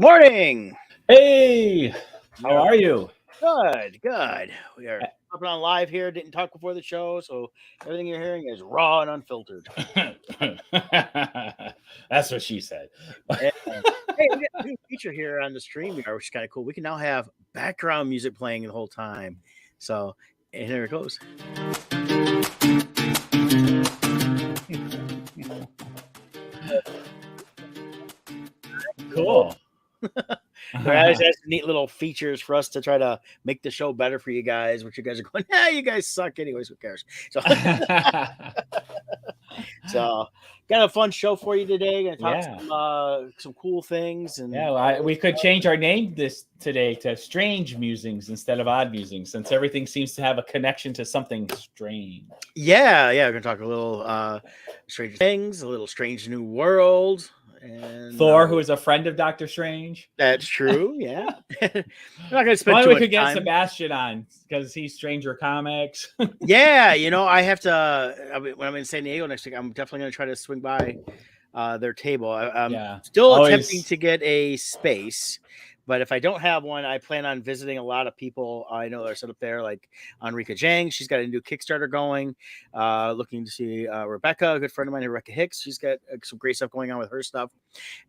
Good morning. Hey, how are you? Good. We are popping on live here. Didn't talk before the show, so everything you're hearing is raw and unfiltered. That's what she said. And, hey, we got a new feature here on the stream, which is kind of cool. We can now have background music playing the whole time. So, and here it goes. Cool. Guys, that's neat little features for us to try to make the show better for you guys. Which you guys are going, you guys suck. Anyways, who cares? So, got a fun show for you today. Gonna talk some cool things. And we could change our name this today to Strange Musings instead of Odd Musings, since everything seems to have a connection to something strange. Yeah. We're gonna talk a little strange things, a little strange new world. And Thor, who is a friend of Doctor Strange. That's true. Yeah. We're not gonna spend Why too we much could get time. Sebastian on because he's Stranger Comics. Yeah, I have to when I'm in San Diego next week. I'm definitely gonna try to swing by their table. I'm still attempting to get a space, but if I don't have one, I plan on visiting a lot of people I know that are set up there, like Enrica Jang. She's got a new Kickstarter going. Looking to see Rebecca, a good friend of mine, Rebecca Hicks. She's got some great stuff going on with her stuff.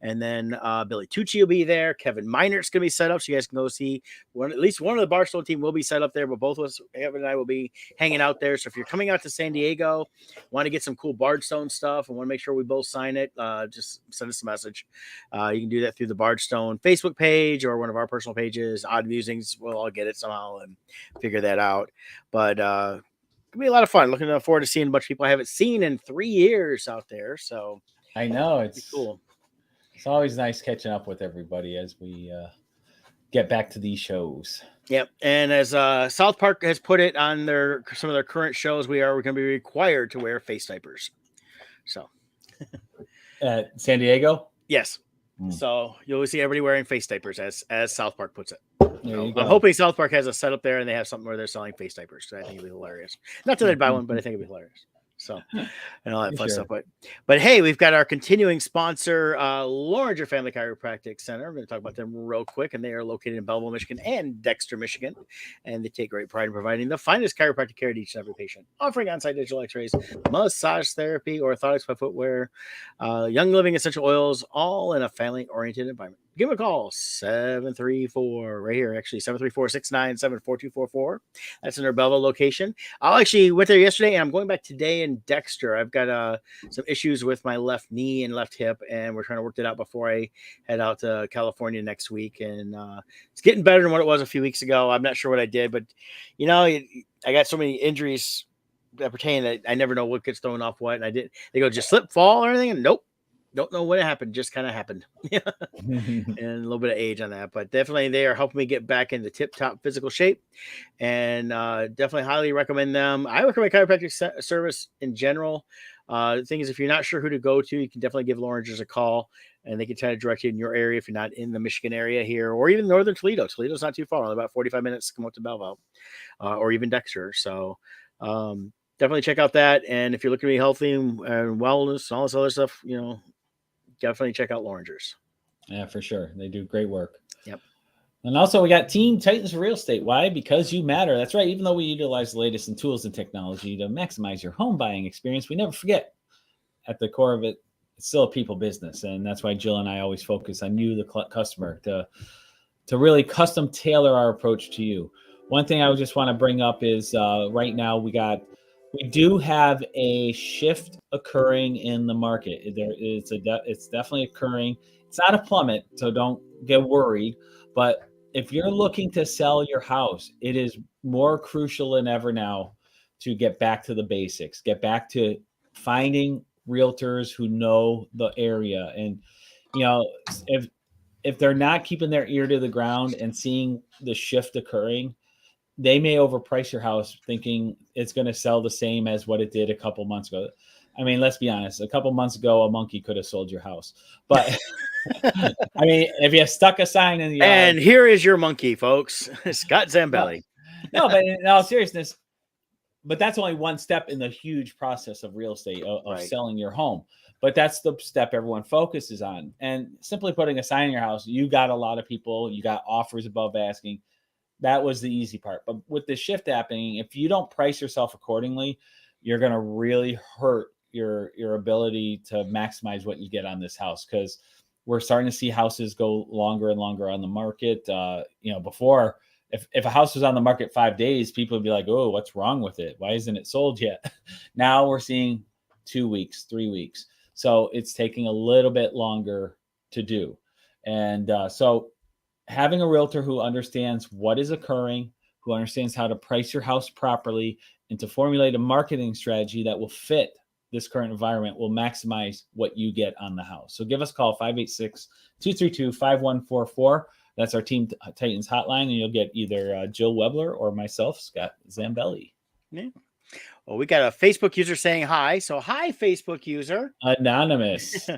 And then Billy Tucci will be there. Kevin Minert's going to be set up, so you guys can go see at least one of the Barstool team will be set up there, but both of us, Kevin and I, will be hanging out there. So if you're coming out to San Diego, want to get some cool Bardstone stuff and want to make sure we both sign it, just send us a message. You can do that through the Bardstone Facebook page or one of our personal pages, Odd Musings. We'll all get it somehow and figure that out. But it'll be a lot of fun. Looking forward to seeing a bunch of people I haven't seen in 3 years out there. So I know it's cool. It's always nice catching up with everybody as we get back to these shows. Yep. And as South Park has put it on some of their current shows, we're going to be required to wear face diapers. So at San Diego? Yes. So you'll see everybody wearing face diapers as South Park puts it. I'm hoping South Park has a setup there and they have something where they're selling face diapers. So I think it'd be hilarious. Not that I'd buy one, but I think it'd be hilarious. So, and all that fun stuff. But hey, we've got our continuing sponsor, Loringer Family Chiropractic Center. We're going to talk about them real quick. And they are located in Belleville, Michigan and Dexter, Michigan. And they take great pride in providing the finest chiropractic care to each and every patient, offering on-site digital x-rays, massage therapy, orthotics by footwear, young living essential oils, all in a family-oriented environment. Give them a call, 734, right here, actually, 734-697-4244. That's in their Belleville location. I actually went there yesterday, and I'm going back today in Dexter. I've got some issues with my left knee and left hip, and we're trying to work that out before I head out to California next week. And it's getting better than what it was a few weeks ago. I'm not sure what I did, but, I got so many injuries that pertain that I never know what gets thrown off what. And they go, just slip, fall, or anything? And nope. Don't know what happened. Just kind of happened. And a little bit of age on that. But definitely they are helping me get back into tip-top physical shape. And definitely highly recommend them. I recommend chiropractic service in general. The thing is, if you're not sure who to go to, you can definitely give Loringers a call. And they can try to direct you in your area if you're not in the Michigan area here. Or even northern Toledo. Toledo's not too far. Only about 45 minutes to come up to Belleville. Or even Dexter. So definitely check out that. And if you're looking to be healthy and wellness and all this other stuff, definitely check out Loringers. Yeah, for sure. They do great work. Yep. And also we got Team Titans Real Estate. Why? Because you matter. That's right. Even though we utilize the latest in tools and technology to maximize your home buying experience, we never forget at the core of it, it's still a people business. And that's why Jill and I always focus on you, the customer, to really custom tailor our approach to you. One thing I just want to bring up is right now we do have a shift occurring in the market. It's definitely occurring. It's not a plummet, so don't get worried. But if you're looking to sell your house, it is more crucial than ever now to get back to the basics, get back to finding realtors who know the area. And, if they're not keeping their ear to the ground and seeing the shift occurring, they may overprice your house thinking it's going to sell the same as what it did a couple months ago. I mean, let's be honest. A couple months ago, a monkey could have sold your house. But, I mean, if you stuck a sign in the yard. And here is your monkey, folks. Scott Zambelli. No, but in all seriousness, but that's only one step in the huge process of real estate of Right. selling your home. But that's the step everyone focuses on. And simply putting a sign in your house, you got a lot of people, you got offers above asking. That was the easy part. But with the shift happening, if you don't price yourself accordingly, you're going to really hurt your ability to maximize what you get on this house, because we're starting to see houses go longer and longer on the market. Before, if a house was on the market 5 days, people would be like, oh, what's wrong with it? Why isn't it sold yet? Now we're seeing 2 weeks, 3 weeks. So it's taking a little bit longer to do. And so having a realtor who understands what is occurring, who understands how to price your house properly, and to formulate a marketing strategy that will fit this current environment will maximize what you get on the house. So give us a call, 586-232-5144. That's our Team Titans hotline, and you'll get either Jill Webler or myself, Scott Zambelli. Yeah. Well, we got a Facebook user saying hi. So hi, Facebook user. Anonymous.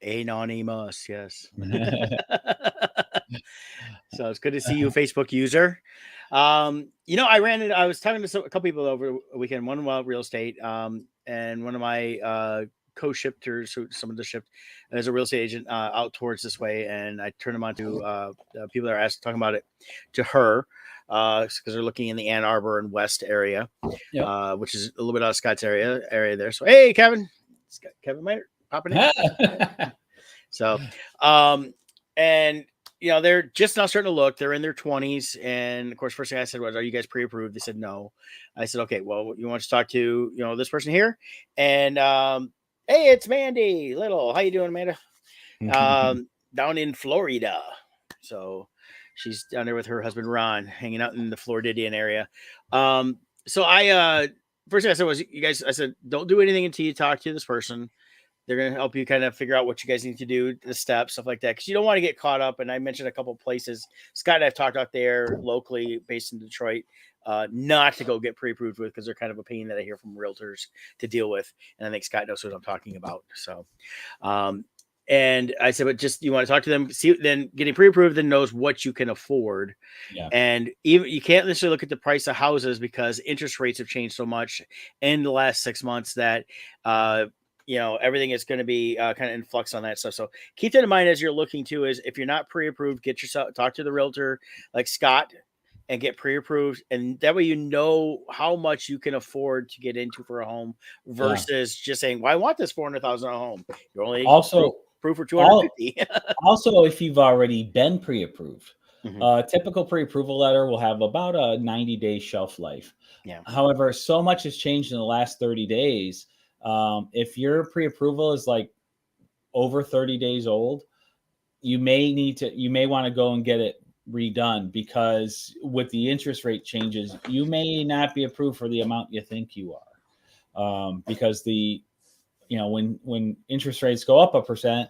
Anonymous, yes. So it's good to see you, Facebook user. I was talking to a couple people over the weekend, one about real estate, and one of my co-shippers, who some of the shipped, as a real estate agent out towards this way, and I turned them on to people that are talking about it to her, because they're looking in the Ann Arbor and West area, yep. Which is a little bit out of Scott's area there. So hey, Kevin, Kevin Miner popping in. So, and they're just now starting to look. They're in their 20s, and of course, first thing I said was, "Are you guys pre-approved?" They said no. I said, "Okay, well, you want to talk to this person here?" And hey, it's Mandy Little. How you doing, Amanda? Down in Florida. So she's down there with her husband Ron, hanging out in the Floridian area. So I first thing I said was, I said, don't do anything until you talk to this person. They're going to help you kind of figure out what you guys need to do, the steps, stuff like that, because you don't want to get caught up. And I mentioned a couple of places Scott and I've talked out there locally, based in Detroit, not to go get pre-approved with, because they're kind of a pain that I hear from realtors to deal with. And I think Scott knows what I'm talking about. So, and I said, but just, you want to talk to them, see, then getting pre-approved, then knows what you can afford. Yeah. And even you can't necessarily look at the price of houses, because interest rates have changed so much in the last 6 months that, everything is going to be kind of in flux on that stuff. So keep that in mind as you're looking to, is if you're not pre-approved, talk to the realtor like Scott and get pre-approved. And that way, how much you can afford to get into for a home versus just saying, well, I want this $400,000 a home. You're only also approved for 250. Also, if you've already been pre-approved, Mm-hmm. Typical pre-approval letter will have about a 90-day shelf life. Yeah. However, so much has changed in the last 30 days. If your pre-approval is like over 30 days old, you may want to go and get it redone, because with the interest rate changes, you may not be approved for the amount you think you are. Because when interest rates go up 1%,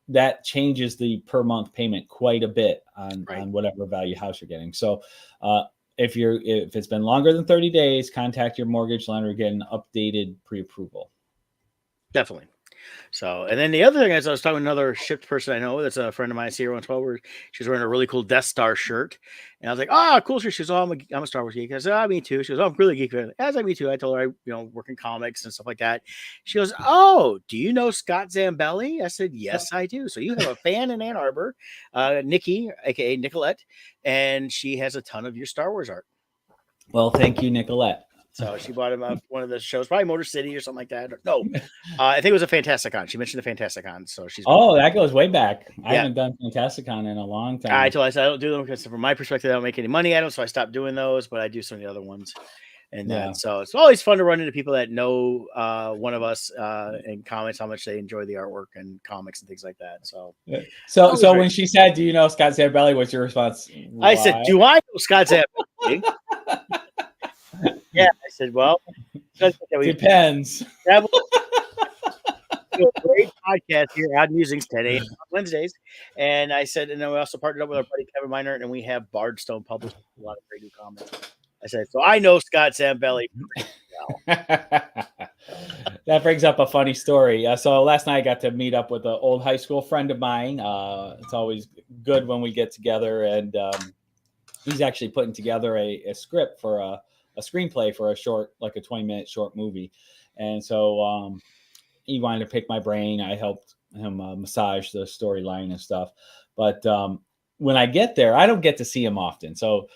that changes the per month payment quite a bit on whatever value house you're getting. So, if it's been longer than 30 days, contact your mortgage lender, get an updated pre-approval. Definitely. So, and then the other thing is, I was talking to another shipped person I know that's a friend of mine, Sierra 112, where she's wearing a really cool Death Star shirt. And I was like, oh, cool shirt. She goes, oh, I'm a Star Wars geek. I said, oh, me too. She goes, oh, I'm really geek. As I, me too. I told her I work in comics and stuff like that. She goes, oh, do you know Scott Zambelli? I said, yes, I do. So you have a fan in Ann Arbor, Nikki, aka Nicolette, and she has a ton of your Star Wars art. Well, thank you, Nicolette. So she bought him one of the shows, probably Motor City or something like that. No, I think it was a Fantasticon. She mentioned the Fantasticon. So she's. Oh, that goes way back. I haven't done Fantasticon in a long time. I told her, I said, I don't do them because from my perspective, I don't make any money at them. So I stopped doing those, but I do some of the other ones. And then, so it's always fun to run into people that know one of us and comments how much they enjoy the artwork and comics and things like that. So when she said, do you know Scott Zambelli? What's your response? I said, do I know Scott Zambelli? Yeah, I said, well, depends. That was a great podcast here at Musings 10 a.m. on Wednesdays. And I said, and then we also partnered up with our buddy Kevin Miner, and we have Bardstone published a lot of great new comments. I said, so I know Scott Zambelli pretty well. That brings up a funny story. So last night I got to meet up with an old high school friend of mine. It's always good when we get together, and he's actually putting together a script for a screenplay for a 20-minute short movie. And so he wanted to pick my brain. I helped him massage the storyline and stuff. But when I get there, I don't get to see him often. So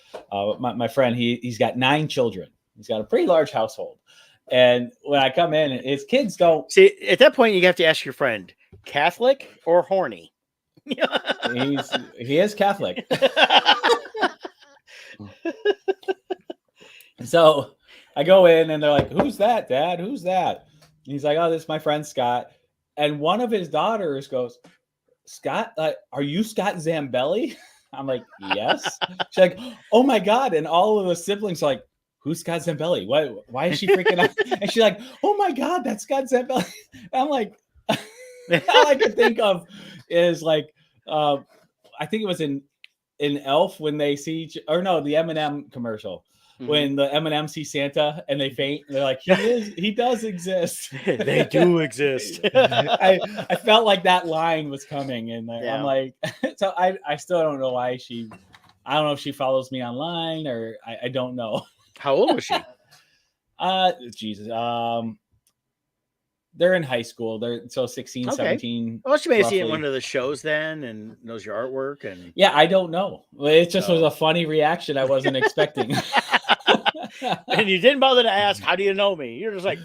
my friend, he's got 9 children. He's got a pretty large household. And when I come in, his kids don't. See, at that point, you have to ask your friend, Catholic or horny? He is Catholic. So I go in and they're like, "Who's that, Dad? Who's that?" And he's like, "Oh, this is my friend Scott." And one of his daughters goes, "Scott, are you Scott Zambelli?" I'm like, "Yes." She's like, "Oh my God." And all of the siblings are like, "Who's Scott Zambelli? Why is she freaking out?" And she's like, "Oh my God, that's Scott Zambelli." And I'm like, all I could think of is like, I think it was in Elf when they see the M&M commercial. Mm-hmm. When the M&M see Santa and they faint, they're like, he does exist. They do exist. I felt like that line was coming in there. Yeah. I'm like, so I still don't know why I don't know if she follows me online or I don't know. How old was she? Jesus. They're in high school. They're 16, okay. 17. Well, she may have seen one of the shows then and knows your artwork. And yeah, I don't know. It just was a funny reaction I wasn't expecting. And you didn't bother to ask, how do you know me? You're just like,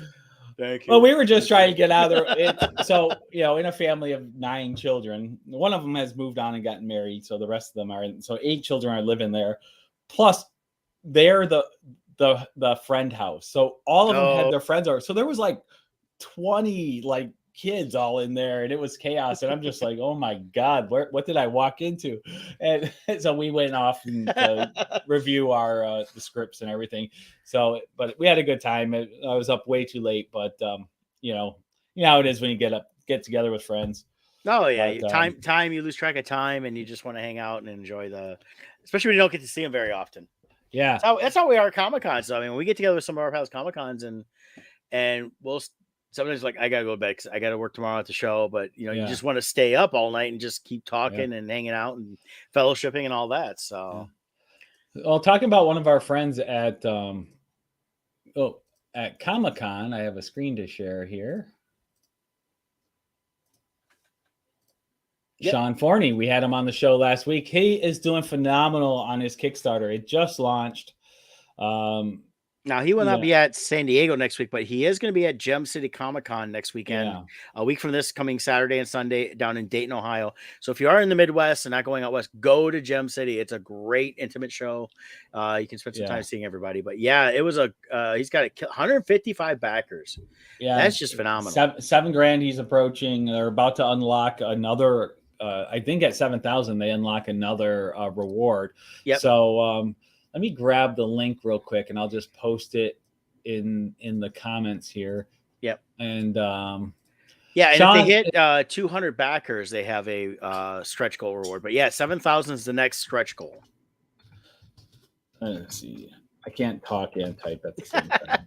thank you. Well, we were just trying to get out of there. So, in a family of 9 children, one of them has moved on and gotten married. So the rest of them are, so 8 children are living there. Plus, they're the friend house. So all of them had their friends over. So there was like 20 kids all in there, and it was chaos. And I'm just like, oh my God, what did I walk into? And so we went off to review our the scripts and everything. So, but we had a good time. I was up way too late, but you know how it is when you get together with friends. Oh yeah, but, time you lose track of time, and you just want to hang out and enjoy especially when you don't get to see them very often. Yeah, that's how we are at Comic-Con. So I mean, we get together with some of our past Comic-Cons, and we'll sometimes like I gotta go to bed because I gotta work tomorrow at the show. But you just want to stay up all night and just keep talking and hanging out and fellowshipping and all that. So, well, talking about one of our friends at Comic-Con, I have a screen to share here. Yep. Sean Forney, we had him on the show last week. He is doing phenomenal on his Kickstarter. It just launched. Now, he will not be at San Diego next week, but he is going to be at Gem City Comic-Con next weekend, a week from this coming Saturday and Sunday down in Dayton, Ohio. So if you are in the Midwest and not going out west, go to Gem City. It's a great intimate show. You can spend some time seeing everybody. But yeah, it was he's got 155 backers. Yeah, that's just phenomenal. $7,000 he's approaching. They're about to unlock another. I think at 7,000 they unlock another reward. Yep. So let me grab the link real quick, and I'll just post it in the comments here. Yep. And and Sean, if they hit 200 backers, they have a stretch goal reward. But yeah, 7,000 is the next stretch goal. Let's see. I can't talk and type at the same time.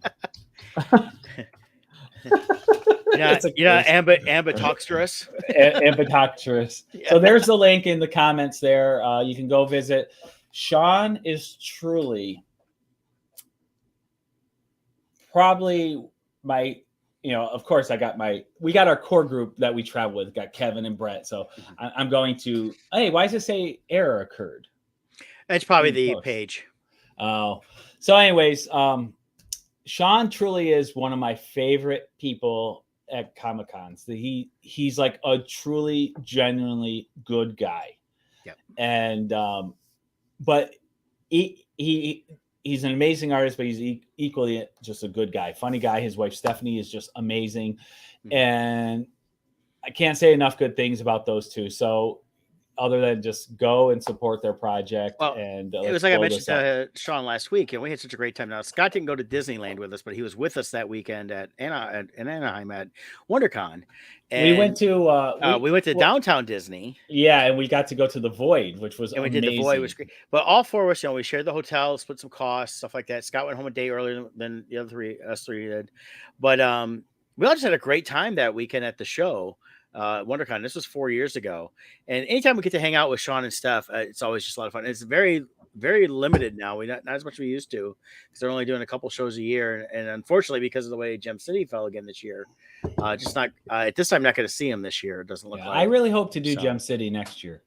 Ambidextrous. Ambidextrous. Yeah. So there's the link in the comments there. You can go visit. Sean is truly probably my, of course we got our core group that we travel with, got Kevin and Brett. So I'm going to, hey, why does it say error occurred? It's probably the page. Oh, so anyways, Sean truly is one of my favorite people at Comic-Cons. He's like a truly, genuinely good guy. Yep. And, but he's an amazing artist, but he's equally just a good guy, funny guy. His wife, Stephanie, is just amazing. Mm-hmm. And I can't say enough good things about those two. So other than just go and support their project. Well, and it was like I mentioned to Sean last week, and we had such a great time. Now, Scott didn't go to Disneyland with us, but he was with us that weekend in Anaheim at WonderCon. And we went to downtown Disney. Yeah, and we got to go to the Void, which was amazing. We did the Void, was great. But all 4 of us, we shared the hotel, split some costs, stuff like that. Scott went home a day earlier than the other us three did. But we all just had a great time that weekend at the show. WonderCon. This was 4 years ago, and anytime we get to hang out with Sean and Steph, it's always just a lot of fun. It's very, very limited now. We not as much as we used to because they're only doing a couple shows a year, and unfortunately, because of the way Gem City fell again this year, just not at this time. Not going to see him this year. It doesn't look like. I really hope to do Gem City next year.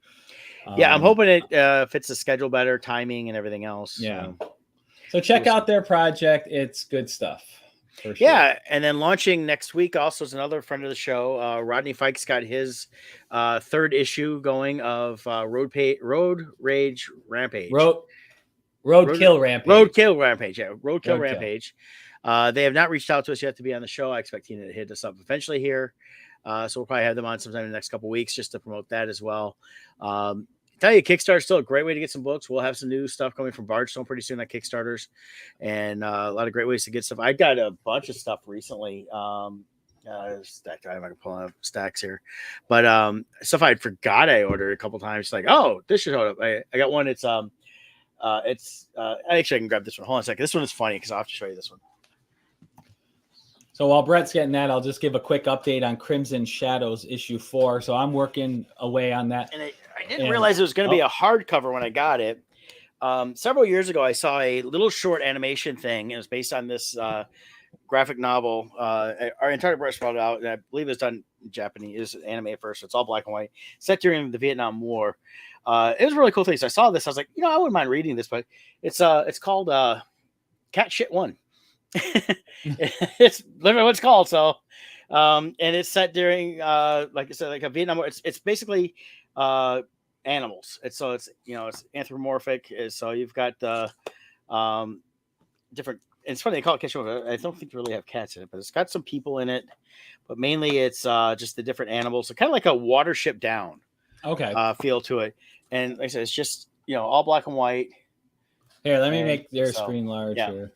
Yeah, I'm hoping it fits the schedule better, timing, and everything else. Yeah. So check out their project. It's good stuff. For sure. Yeah, and then launching next week also is another friend of the show. Rodney Fike's got his third issue going of Road Rage Rampage. Roadkill Rampage. Roadkill Rampage. Yeah, Roadkill Roadkill. Rampage. They have not reached out to us yet to be on the show. I expect Tina to hit us up eventually here. So we'll probably have them on sometime in the next couple of weeks just to promote that as well. Tell you, Kickstarter is still a great way to get some books. We'll have some new stuff coming from Bardstone pretty soon at Kickstarters, and a lot of great ways to get stuff. I got a bunch of stuff recently. Stacked. I'm not gonna pull up stacks here, but stuff I forgot I ordered a couple times. Like, oh, this should hold up. I got one. It's actually I can grab this one. Hold on a second. This one is funny because I'll have to show you this one. So while Brett's getting that, I'll just give a quick update on Crimson Shadows issue 4. So I'm working away on that. And I didn't realize it was going to be a hardcover when I got it. Several years ago, I saw a little short animation thing. It was based on this graphic novel. Our entire brush brought it out, and I believe it's done in Japanese. It's anime at first. So it's all black and white, set during the Vietnam War. It was a really cool thing. So I saw this. I was like, I wouldn't mind reading this, but it's called Cat Shit 1. It's literally what it's called. So, and it's set during, like I said, like a Vietnam War. It's basically animals. It's it's anthropomorphic. So you've got different. It's funny they call it Cat Shit 1. I don't think they really have cats in it, but it's got some people in it. But mainly it's just the different animals. So kind of like a Watership Down. Okay. Feel to it, and like I said, it's just all black and white. Here, let me make their screen large here.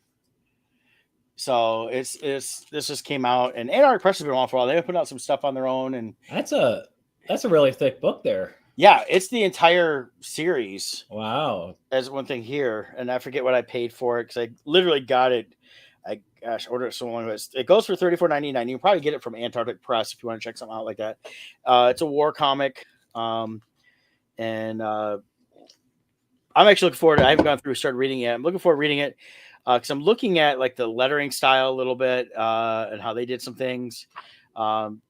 So this just came out, and Anarch Press has been on for a while. They've put out some stuff on their own, and that's a really thick book there. Yeah, it's the entire series. Wow. There's one thing here, and I forget what I paid for it because I literally got it. I ordered it so long ago. It goes for $34.99. You can probably get it from Antarctic Press if you want to check something out like that. It's a war comic, and I'm actually looking forward to it. I haven't gone through and started reading it yet. I'm looking forward to reading it. Because I'm looking at like the lettering style a little bit and how they did some things.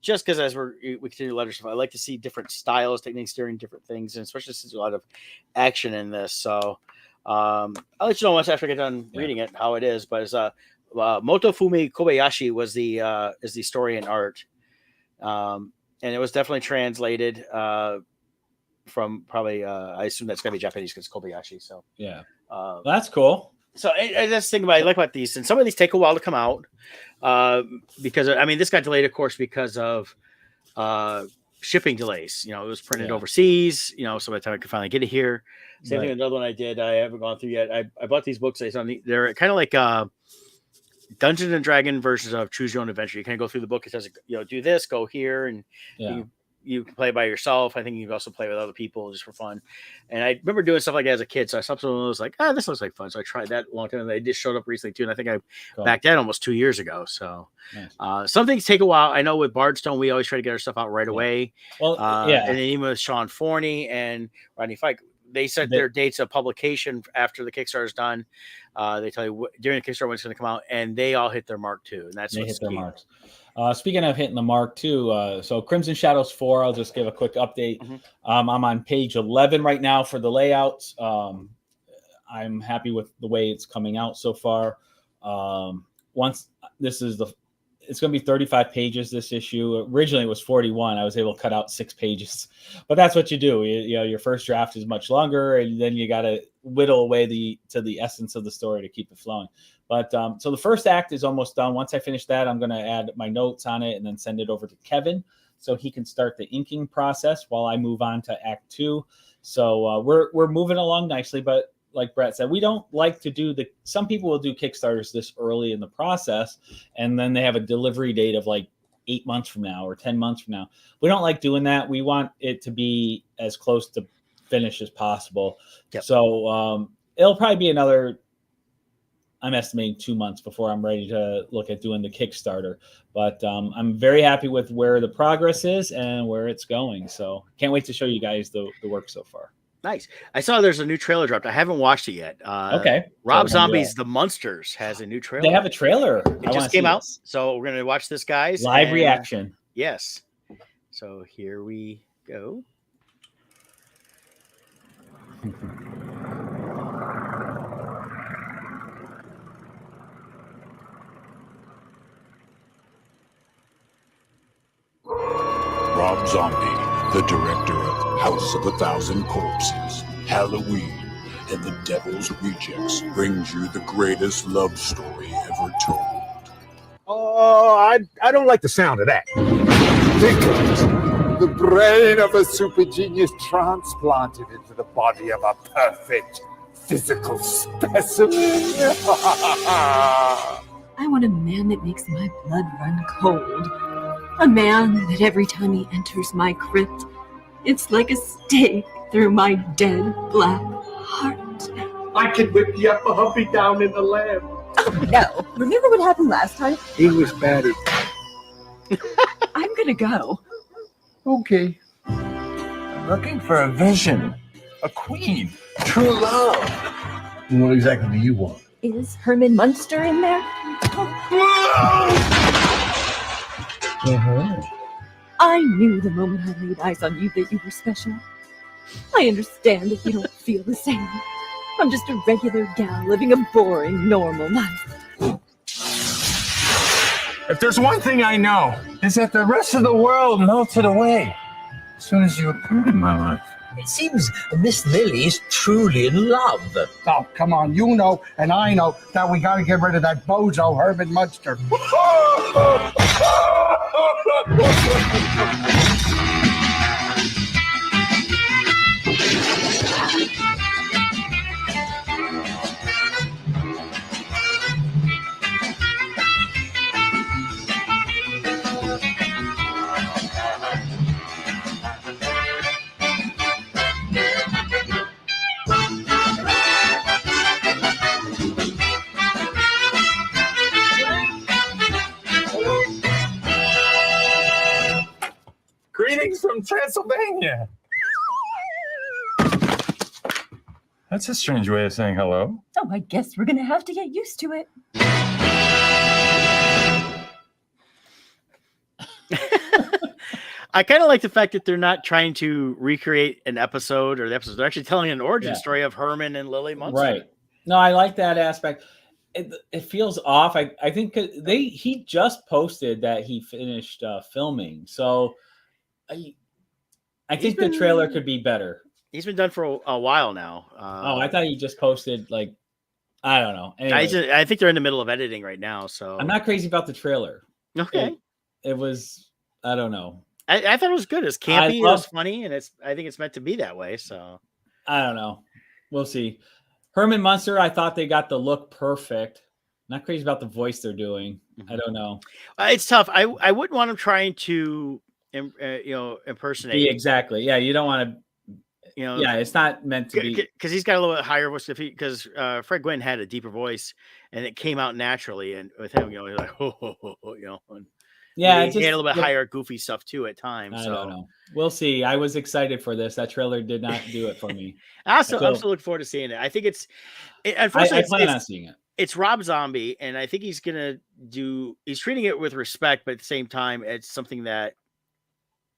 Just because as we continue letter stuff, I like to see different styles, techniques during different things, and especially since there's a lot of action in this. So I'll let you know once after I get done reading it how it is. But it's Motofumi Kobayashi was is the story and art, and it was definitely translated from probably I assume that's gonna be Japanese because Kobayashi. So that's cool. So I just think I like about these, and some of these take a while to come out because this got delayed, of course, because of shipping delays. It was printed overseas. So by the time I could finally get it here, same thing with another one I did. I haven't gone through yet. I bought these books. They're kind of like Dungeons and Dragon versions of Choose Your Own Adventure. You kind of go through the book. It says do this, go here, and you can play by yourself. I think you can also play with other people just for fun. And I remember doing stuff like that as a kid. So I saw someone was like, this looks like fun. So I tried that a long time. And they just showed up recently too. And I think I backed that almost 2 years ago. So some things take a while. I know with Bardstone, we always try to get our stuff out right away. Well, and then even with Sean Forney and Rodney Fike, they set their dates of publication after the Kickstarter is done. They tell you during the Kickstarter when it's going to come out, and they all hit their mark too. And that's what's hit their key. Marks. Speaking of hitting the mark too, so Crimson Shadows 4, I'll just give a quick update. Mm-hmm. I'm on page 11 right now for the layouts. I'm happy with the way it's coming out so far. It's going to be 35 pages this issue. Originally it was 41. I was able to cut out 6 pages, but that's what you do. Your first draft is much longer, and then you got to whittle away to the essence of the story to keep it flowing. But so the first act is almost done. Once I finish that, I'm going to add my notes on it and then send it over to Kevin so he can start the inking process while I move on to Act 2. So we're moving along nicely, but like Brett said, we don't like to do some people will do Kickstarters this early in the process, and then they have a delivery date of like 8 months from now or 10 months from now. We don't like doing that. We want it to be as close to finish as possible. Yep. So it'll probably be another, I'm estimating 2 months before I'm ready to look at doing the Kickstarter. But I'm very happy with where the progress is and where it's going. So can't wait to show you guys the work so far. Nice. I saw there's a new trailer dropped. I haven't watched it yet. Okay. Rob Zombie's The Munsters has a new trailer. They have a trailer. It just came out. So we're going to watch this, guys. Live reaction. Yes. So here we go. Rob Zombie, the director of House of a Thousand Corpses, Halloween, and The Devil's Rejects, brings you the greatest love story ever told. Oh, I don't like the sound of that. Think of it. The brain of a super genius transplanted into the body of a perfect physical specimen. I want a man that makes my blood run cold. A man that every time he enters my crypt, it's like a stake through my dead black heart. I can whip the upper humpy down in the lab. Oh, no. Remember what happened last time? He was batty. I'm gonna go. Okay. I'm looking for a vision, a queen, true love. What exactly do you want? Is Herman Munster in there? I knew the moment I laid eyes on you that you were special. I understand that you don't feel the same. I'm just a regular gal living a boring, normal life. If there's one thing I know, is that the rest of the world melted away as soon as you appeared in my life. It seems Miss Lily is truly in love. Oh, come on. You know and I know that we got to get rid of that bozo Herman Munster. Greetings from Transylvania. That's a strange way of saying hello. Oh, I guess we're gonna have to get used to it. I kind of like the fact that they're not trying to recreate an episode or the episode. They're actually telling an origin story of Herman and Lily Munster. Right. No, I like that aspect. It feels off. I think he just posted that he finished filming. So I think the trailer could be better. He's been done for a while now. I thought he just posted I don't know. Anyway, I think they're in the middle of editing right now. So I'm not crazy about the trailer. Okay. It was, I don't know. I thought it was good. It's campy. It was funny, and I think it's meant to be that way. So I don't know. We'll see. Herman Munster, I thought they got the look perfect. Not crazy about the voice they're doing. I don't know. It's tough. I wouldn't want him trying to impersonate. Exactly. Yeah, you don't want to. Yeah, it's not meant to be, because he's got a little bit higher voice. Because Fred Gwynn had a deeper voice, and it came out naturally. And with him, he's like, and yeah, he had a little bit higher, goofy stuff too at times. I don't know. We'll see. I was excited for this. That trailer did not do it for me. I'm still looking forward to seeing it. I think unfortunately, I plan on seeing it. It's Rob Zombie, and I think he's treating it with respect, but at the same time, it's something that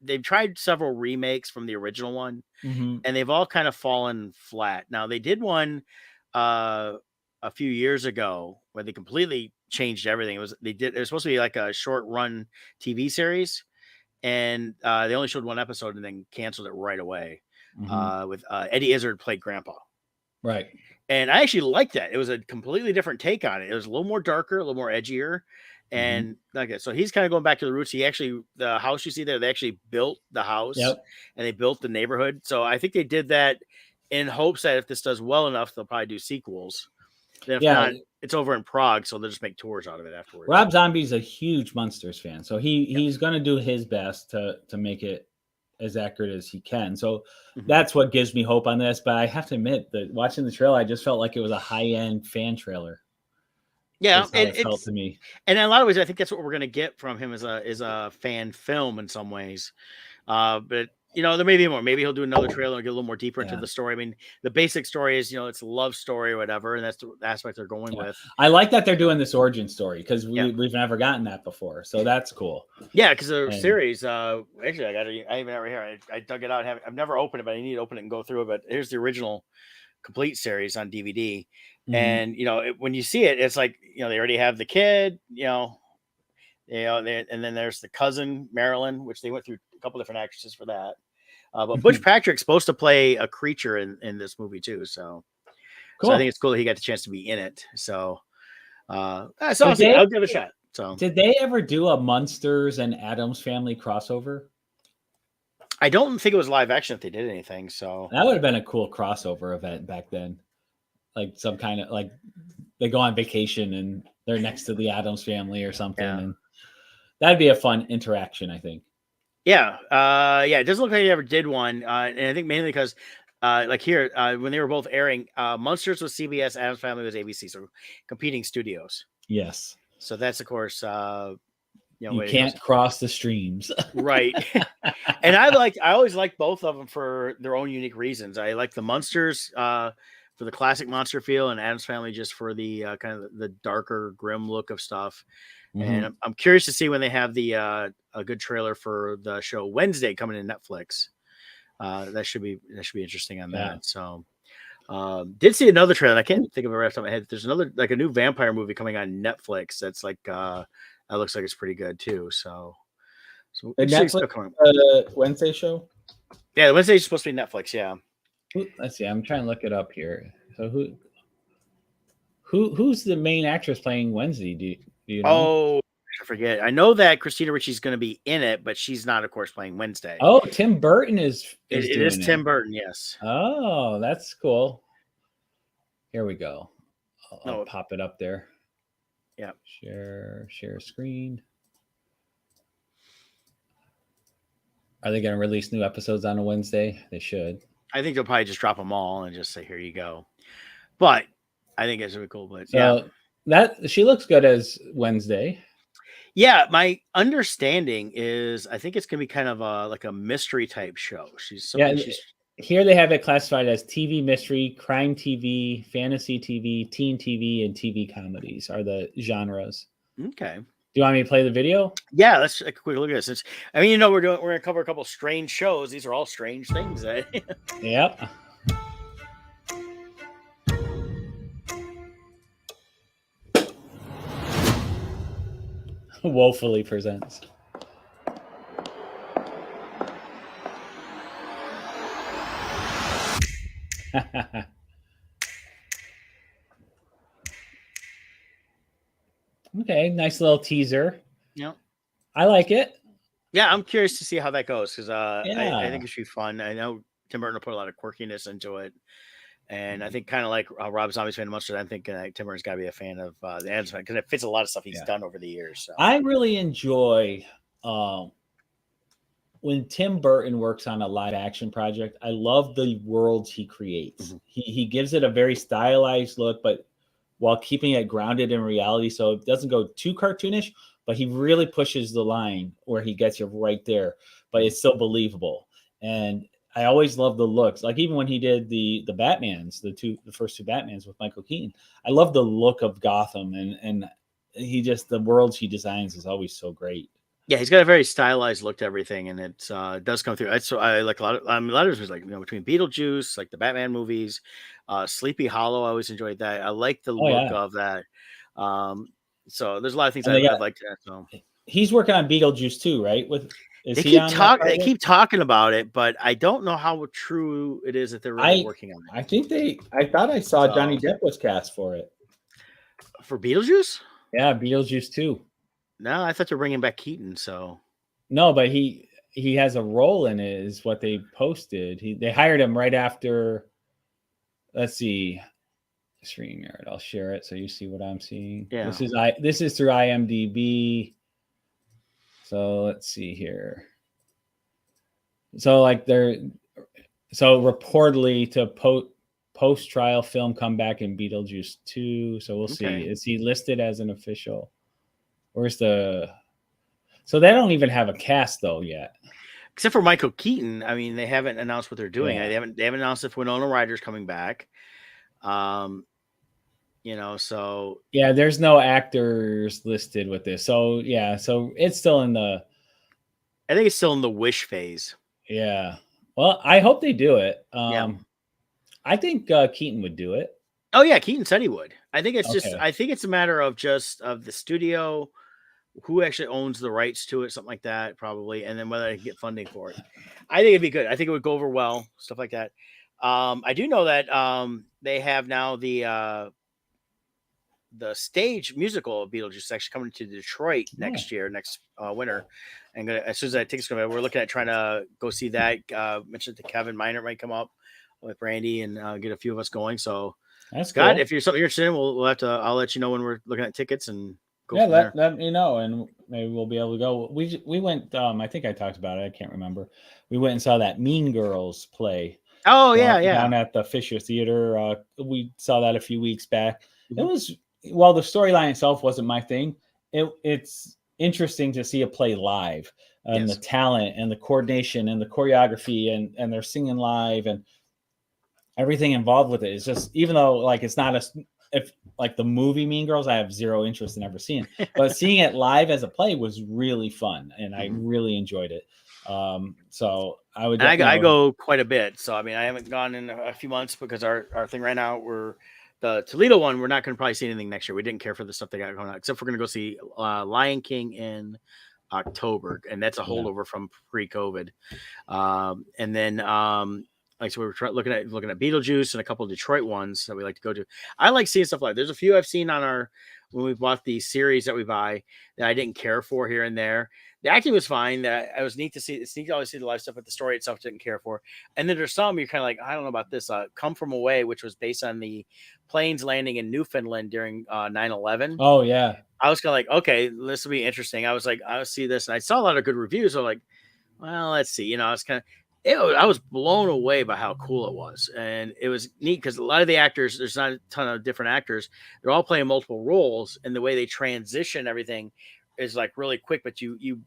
they've tried several remakes from the original one, and they've all kind of fallen flat. Now they did one a few years ago where they completely changed everything. It was supposed to be like a short run TV series, and they only showed one episode and then canceled it right away. With Eddie Izzard played Grandpa. Right. And I actually liked that. It was a completely different take on it. It was a little more darker, a little more edgier. And so he's kind of going back to the roots. The house you see there, they actually built the house and they built the neighborhood. So I think they did that in hopes that if this does well enough, they'll probably do sequels. Then if not, it's over in Prague, so they'll just make tours out of it afterwards. Rob Zombie's a huge Munsters fan, so he's going to do his best to make it as accurate as he can. So that's what gives me hope on this. But I have to admit that watching the trailer, I just felt like it was a high-end fan trailer. Yeah, Is how it felt to me. and in a lot of ways, I think that's what we're gonna get from him as a fan film in some ways. But there may be more. Maybe he'll do another trailer and get a little more deeper into Yeah. the story. I mean, the basic story is it's a love story or whatever, and that's the aspect they're going with. I like that they're doing this origin story because Yeah. we've never gotten that before, so that's cool. Yeah, because the And- series. Actually, I even have it here. I dug it out. I've never opened it, but I need to open it and go through it. But here's the original complete series on DVD, and when you see it, it's like they already have the kid, and then there's the cousin Marilyn, which they went through a couple different actresses for that. But Butch Patrick's supposed to play a creature in this movie too, so Cool. so I think it's cool that he got the chance to be in it. So I'll give it a shot. So did they ever do a Munsters and Addams Family crossover? I don't think it was live action if they did anything. So That would have been a cool crossover event back then, like some kind of like they go on vacation and they're next to the Addams Family or something, and that'd be a fun interaction, I think. Yeah, it doesn't look like they ever did one, and I think mainly because, like here, when they were both airing, Munsters was CBS, Addams Family was ABC, so competing studios. Yes. So that's of course, you can't cross the streams, right? And I always liked both of them for their own unique reasons. I like the Munsters for the classic monster feel, and Addams Family just for the kind of the darker, grim look of stuff. And I'm curious to see when they have the a good trailer for the show Wednesday coming to Netflix. That should be interesting on that. So did see another trailer. I can't think of it right off the top of my head. There's another like a new vampire movie coming on Netflix that's like that looks like it's pretty good too. So Netflix Wednesday show? Yeah, the Wednesday is supposed to be Netflix, yeah. Let's see. I'm trying to look it up here. So who's the main actress playing Wednesday? Do you know? Oh, I forget. I know that Christina Ricci's going to be in it, but she's not, of course, playing Wednesday. Oh, Tim Burton is it is Tim Burton, yes. Oh, that's cool. Here we go. I'll pop it up there. Yeah. Share screen. Are they going to release new episodes on a Wednesday? They should. I think they'll probably just drop them all and just say, here you go. But I think it's really cool. But that she looks good as Wednesday. Yeah, my understanding is I think it's going to be kind of like a mystery type show. Here they have it classified as TV mystery, crime TV, fantasy TV, teen TV, and TV comedies are the genres. Okay. Do you want me to play the video? Yeah, let's take a quick look at this. We're going to cover a couple of strange shows. These are all strange things. Yep. Woefully presents. Okay, nice little teaser. Yeah, I like it. Yeah, I'm curious to see how that goes because I think it should be fun. I know Tim Burton will put a lot of quirkiness into it, and I think kind of like Rob Zombie's fan of Mustard, I'm thinking Tim Burton's got to be a fan of the Addams Family because it fits a lot of stuff he's done over the years. So. I really enjoy when Tim Burton works on a live action project. I love the worlds he creates. Mm-hmm. He gives it a very stylized look, but while keeping it grounded in reality, so it doesn't go too cartoonish, but he really pushes the line where he gets you right there, but it's still believable. And I always love the looks. Like even when he did the Batmans, the first two Batmans with Michael Keaton, I love the look of Gotham and he just, the worlds he designs is always so great. Yeah, he's got a very stylized look to everything, and it does come through. So I like a lot of it was like between Beetlejuice, like the Batman movies, Sleepy Hollow. I always enjoyed that. I like the look of that. So there's a lot of things I like that. So he's working on Beetlejuice too, right? They keep talking about it, but I don't know how true it is that they're really working on it. I thought I saw Johnny Depp was cast for it. For Beetlejuice? Yeah, Beetlejuice too. No, I thought they were bringing back Keaton. So no, but he has a role in it, is what they posted. They hired him right after. Let's see, StreamYard. I'll share it so you see what I'm seeing. Yeah, this is through IMDb. So let's see here. So reportedly to post-trial film comeback in Beetlejuice 2. So we'll see. Okay. Is he listed as an official? Where's the? So they don't even have a cast though yet. Except for Michael Keaton. I mean, they haven't announced what they're doing. Yeah. They haven't announced if Winona Ryder's coming back. So Yeah, there's no actors listed with this. So yeah, so it's still in the. I think it's still in the wish phase. Yeah. Well, I hope they do it. Yeah. I think Keaton would do it. Oh yeah, Keaton said he would. I think it's Okay. I think it's a matter of just of the studio, who actually owns the rights to it, something like that, probably, and then whether they can get funding for it. I think it'd be good. I think it would go over well, stuff like that. I do know that they have now the stage musical of Beetlejuice actually coming to Detroit next year, next winter. And as soon as that ticket's coming, we're looking at trying to go see that. Mentioned to Kevin Miner might come up with Brandy and get a few of us going. So that's Scott, cool. if you're something you're interested in, we'll have to. I'll let you know when we're looking at tickets and go. Yeah, from there. let me know, and maybe we'll be able to go. We went. I think I talked about it. I can't remember. We went and saw that Mean Girls play. Oh yeah, down at the Fisher Theater. We saw that a few weeks back. Mhm. It was the storyline itself wasn't my thing. It's interesting to see a play live and the talent and the coordination and the choreography and they're singing live and everything involved with it. It's just, even though like it's not if like the movie Mean Girls, I have zero interest in ever seeing, but seeing it live as a play was really fun and I really enjoyed it. So I would. I go quite a bit. So I mean, I haven't gone in a few months because our thing right now, the Toledo one, we're not going to probably see anything next year. We didn't care for the stuff they got going on, except we're going to go see Lion King in October, and that's a holdover from pre-COVID. And then like so, we were looking at Beetlejuice and a couple of Detroit ones that we like to go to. I like seeing stuff like. There's a few I've seen on when we bought the series that we buy that I didn't care for here and there. The acting was fine. That I was neat to see. It's neat to always see the live stuff, but the story itself didn't care for. And then there's some you're kind of like, I don't know about this. Come From Away, which was based on the planes landing in Newfoundland during 9/11. Oh yeah. I was kind of like, okay, this will be interesting. I was like, I'll see this, and I saw a lot of good reviews. So like, well, let's see. I was kind of. I was blown away by how cool it was, and it was neat because a lot of the actors, there's not a ton of different actors. They're all playing multiple roles, and the way they transition everything is like really quick, but you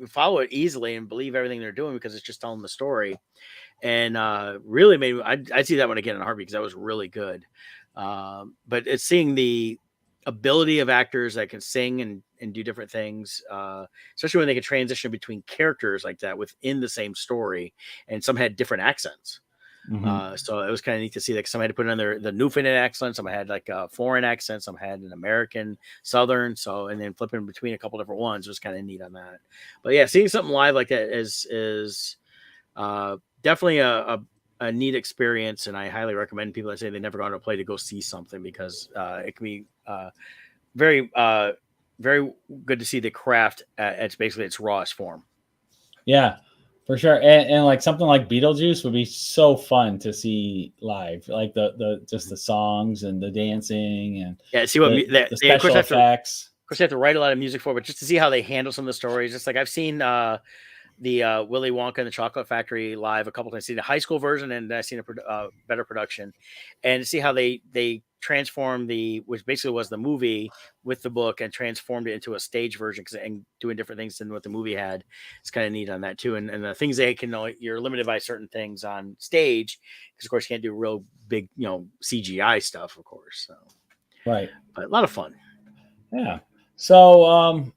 follow it easily and believe everything they're doing because it's just telling the story. And really made me, I'd see that one again in a heartbeat because that was really good. But it's seeing the ability of actors that can sing and do different things, especially when they can transition between characters like that within the same story, and some had different accents. So it was kind of neat to see that some had to put in the Newfoundland accent, some had like a foreign accent, some had an American Southern. So, and then flipping between a couple different ones was kind of neat on that. But yeah, seeing something live like that is definitely a neat experience. And I highly recommend people that say they never gone to a play to go see something, because it can be very, very good to see the craft at basically its rawest form. Yeah. For sure, and like something like Beetlejuice would be so fun to see live, like the just the songs and the dancing and see what the special effects. Of course, they have to write a lot of music for it, but just to see how they handle some of the stories. Just like I've seen the Willy Wonka and the Chocolate Factory live a couple times. I've seen the high school version, and I've seen a better production, and to see how they transformed which basically was the movie with the book, and transformed it into a stage version and doing different things than what the movie had. It's kind of neat on that too. And the things they can know, you're limited by certain things on stage because of course you can't do real big, CGI stuff, of course. So, right. But a lot of fun. Yeah. So,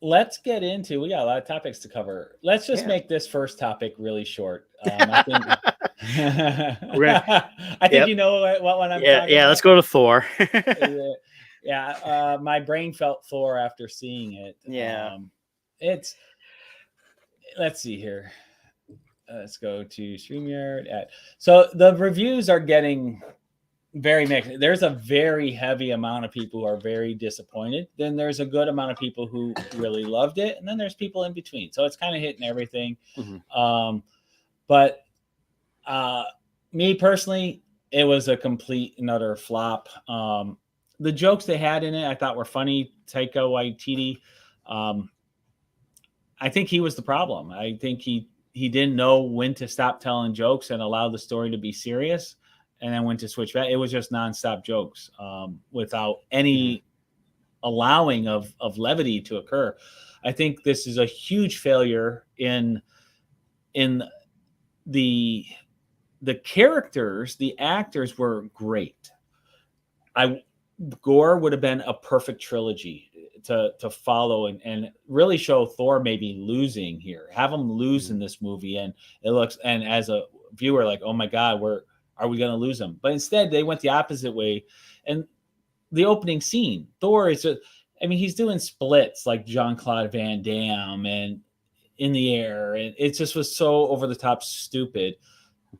let's get into, we got a lot of topics to cover. Let's just make this first topic really short. I think, I think you know what one I'm talking about. Yeah, let's go to Thor. My brain felt Thor after seeing it. Yeah. Let's see here. Let's go to StreamYard. So the reviews are getting very mixed. There's a very heavy amount of people who are very disappointed. Then there's a good amount of people who really loved it. And then there's people in between. So it's kind of hitting everything. But me personally, it was a complete and utter flop. The jokes they had in it, I thought were funny. Taika Waititi, I think he was the problem. I think he didn't know when to stop telling jokes and allow the story to be serious. and then went to switch back. It was just nonstop jokes without any allowing of levity to occur. I think this is a huge failure in the characters. The actors were great. Gore would have been a perfect trilogy to follow and really show Thor maybe losing here. Have him lose in this movie, and it looks, and as a viewer, like, oh my God, are we going to lose him? But instead, they went the opposite way. And the opening scene, Thor is he's doing splits like Jean-Claude Van Damme and in the air, and it just was so over the top stupid.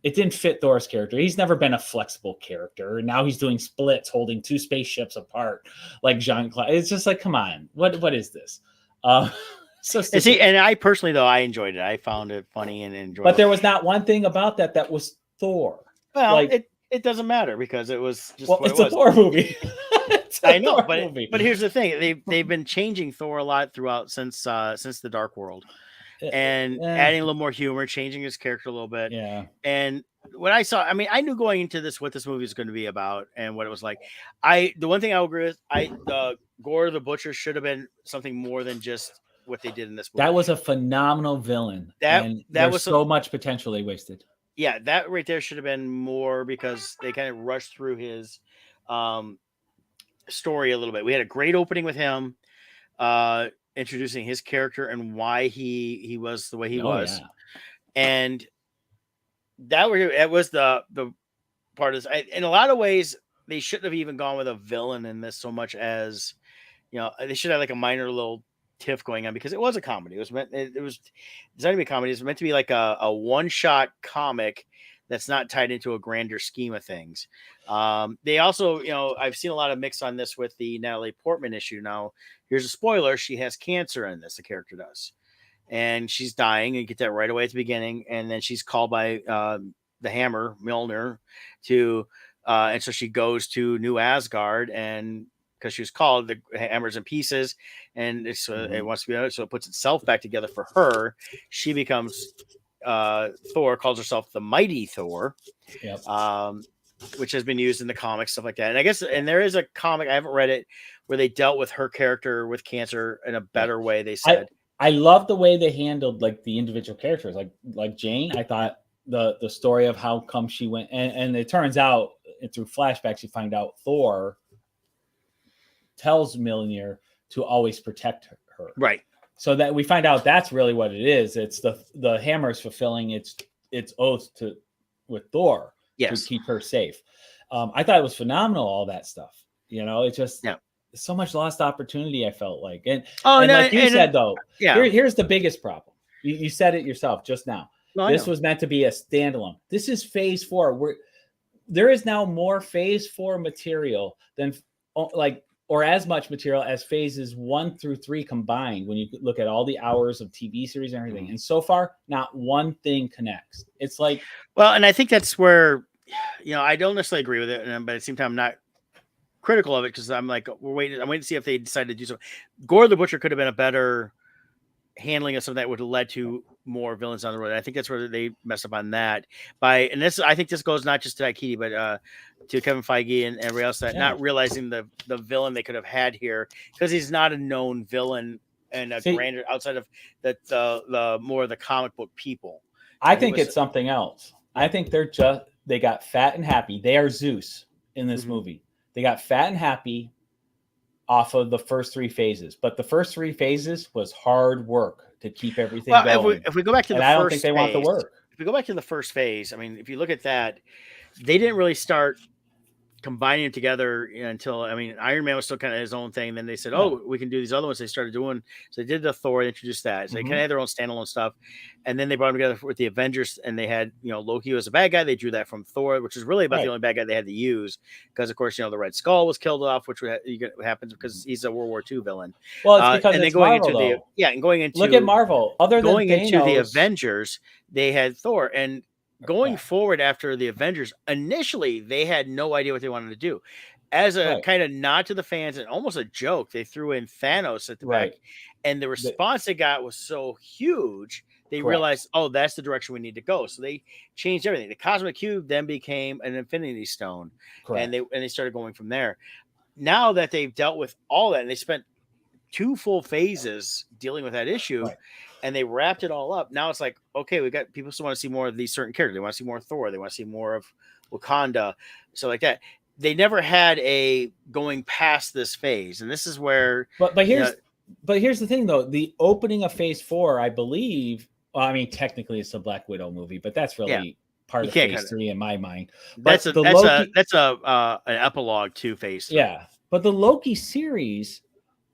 It didn't fit Thor's character. He's never been a flexible character. Now he's doing splits, holding two spaceships apart, like Jean-Claude. It's just like, come on, what is this? So and see, and I personally, though, I enjoyed it. I found it funny and enjoyed. But there was not one thing about that was Thor. Well, like, it doesn't matter because it was just it's a Thor movie. I know, but here's the thing: they've been changing Thor a lot throughout since the Dark World. And adding a little more humor, changing his character a little bit. Yeah. And when I saw, I knew going into this what this movie was going to be about and what it was like. The one thing I will agree with, Gore the Butcher should have been something more than just what they did in this movie. That was a phenomenal villain. That was so much potential they wasted. Yeah, that right there should have been more because they kind of rushed through his story a little bit. We had a great opening with him. Introducing his character and why he was the way he was. Yeah. And it was the part of this. In a lot of ways, they shouldn't have even gone with a villain in this so much as, they should have like a minor little tiff going on because it was a comedy. It was designed to be a comedy. It's meant to be like a one-shot comic that's not tied into a grander scheme of things. They also, I've seen a lot of mix on this with the Natalie Portman issue. Now, here's a spoiler. She has cancer in this, the character does. And she's dying. And you get that right away at the beginning. And then she's called by the Hammer, Mjolnir, and so she goes to New Asgard. And because she was called, the Hammer's in pieces. And it wants to be, so it puts itself back together for her. She becomes Thor, calls herself the Mighty Thor. Yep. Which has been used in the comics, stuff like that. And I guess, and there is a comic, I haven't read it, where they dealt with her character with cancer in a better way, they said. I love the way they handled like the individual characters. Like Jane, I thought the story of how come she went, and it turns out through flashbacks, you find out Thor tells Mjolnir to always protect her. Right. So that we find out that's really what it is. It's the Hammer's fulfilling its oath with Thor. Yes. To keep her safe. I thought it was phenomenal, all that stuff. It's just so much lost opportunity, I felt like. And like you said, though, here's the biggest problem. You said it yourself just now. This was meant to be a standalone. This is phase 4. There is now more phase 4 material than or as much material as phases 1 through 3 combined when you look at all the hours of TV series and everything. And so far, not one thing connects. It's like... Well, and I think that's where, I don't necessarily agree with it, but at the same time, I'm not critical of it because I'm like, I'm waiting to see if they decide to do something. Gore the Butcher could have been a better handling of something that would have led to more villains on the road. I think that's where they mess up on that. I think this goes not just to Aikiti, but to Kevin Feige and everybody else that not realizing the villain they could have had here because he's not a known villain and grander outside of the more of the comic book people. I think it's something else. I think they got fat and happy. They are Zeus in this movie. They got fat and happy off of the first 3 phases, but the first 3 phases was hard work to keep everything going. If we go back to I don't think they want the work. If we go back to the first phase, if you look at that, they didn't really start combining them together until, Iron Man was still kind of his own thing. Then they said, we can do these other ones. They started doing, so they did the Thor, they introduced that. So they kind of had their own standalone stuff. And then they brought them together with the Avengers and they had, Loki was a bad guy. They drew that from Thor, which is really about the only bad guy they had to use. Because of course, the Red Skull was killed off, which happens because he's a World War II villain. Well, it's because and it's then going Marvel, into and going into, look at Marvel, going into the Avengers, they had Thor and going forward after the Avengers, initially they had no idea what they wanted to do. as a Right. kind of nod to the fans and almost a joke, they threw in Thanos at the back, Right. and the response they got was so huge. They Correct. realized, oh, that's the direction we need to go. So they changed everything. The Cosmic Cube then became an Infinity Stone, Correct. and they started going from there. Now that they've dealt with all that, and they spent 2 full phases dealing with that issue, Right. and they wrapped it all up. Now it's like, okay, we got people still want to see more of these certain characters. They want to see more of Thor. They want to see more of Wakanda, so like that. They never had a going past this phase, and this is where. But here's the thing, though. The opening of Phase 4, I believe. Well, I mean, technically, it's a Black Widow movie, but that's really part of Phase 3 in my mind. But that's an epilogue to Phase 3. Yeah, but the Loki series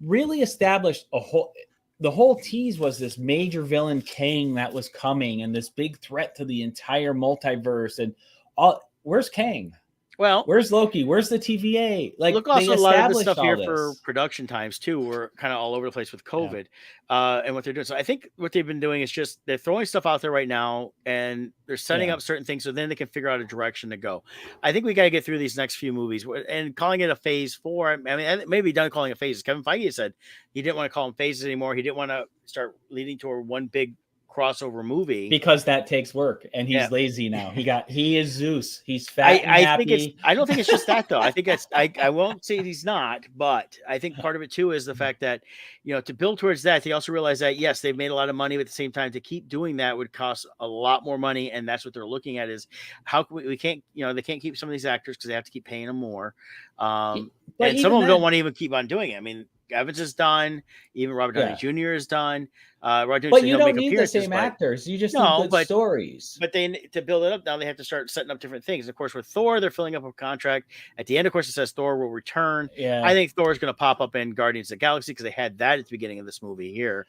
really established the whole tease was this major villain Kang that was coming, and this big threat to the entire multiverse. And all, where's Kang? Well, where's Loki? Where's the TVA? Like, look, also a lot of the stuff here for production times too. We're kind of all over the place with COVID, and what they're doing. So I think what they've been doing is just they're throwing stuff out there right now, and they're setting up certain things so then they can figure out a direction to go. I think we got to get through these next few movies, and calling it a Phase 4. I mean, maybe done calling it phases. Kevin Feige said he didn't want to call them phases anymore. He didn't want to start leading toward one big crossover movie because that takes work, and he's lazy now. He is Zeus. He's fat and happy. I don't think it's just that though. I think that's I won't say he's not, but I think part of it too is the fact that to build towards that, they also realize that yes, they've made a lot of money, but at the same time to keep doing that would cost a lot more money, and that's what they're looking at is how can we can't they can't keep some of these actors because they have to keep paying them more, and some of them don't want to even keep on doing it. I mean, Evans is done. Even Robert Downey Jr. is done. But you don't need the same actors. You just need good stories. But to build it up now, they have to start setting up different things. Of course, with Thor, they're filling up a contract. At the end, of course, it says Thor will return. Yeah. I think Thor is going to pop up in Guardians of the Galaxy because they had that at the beginning of this movie here.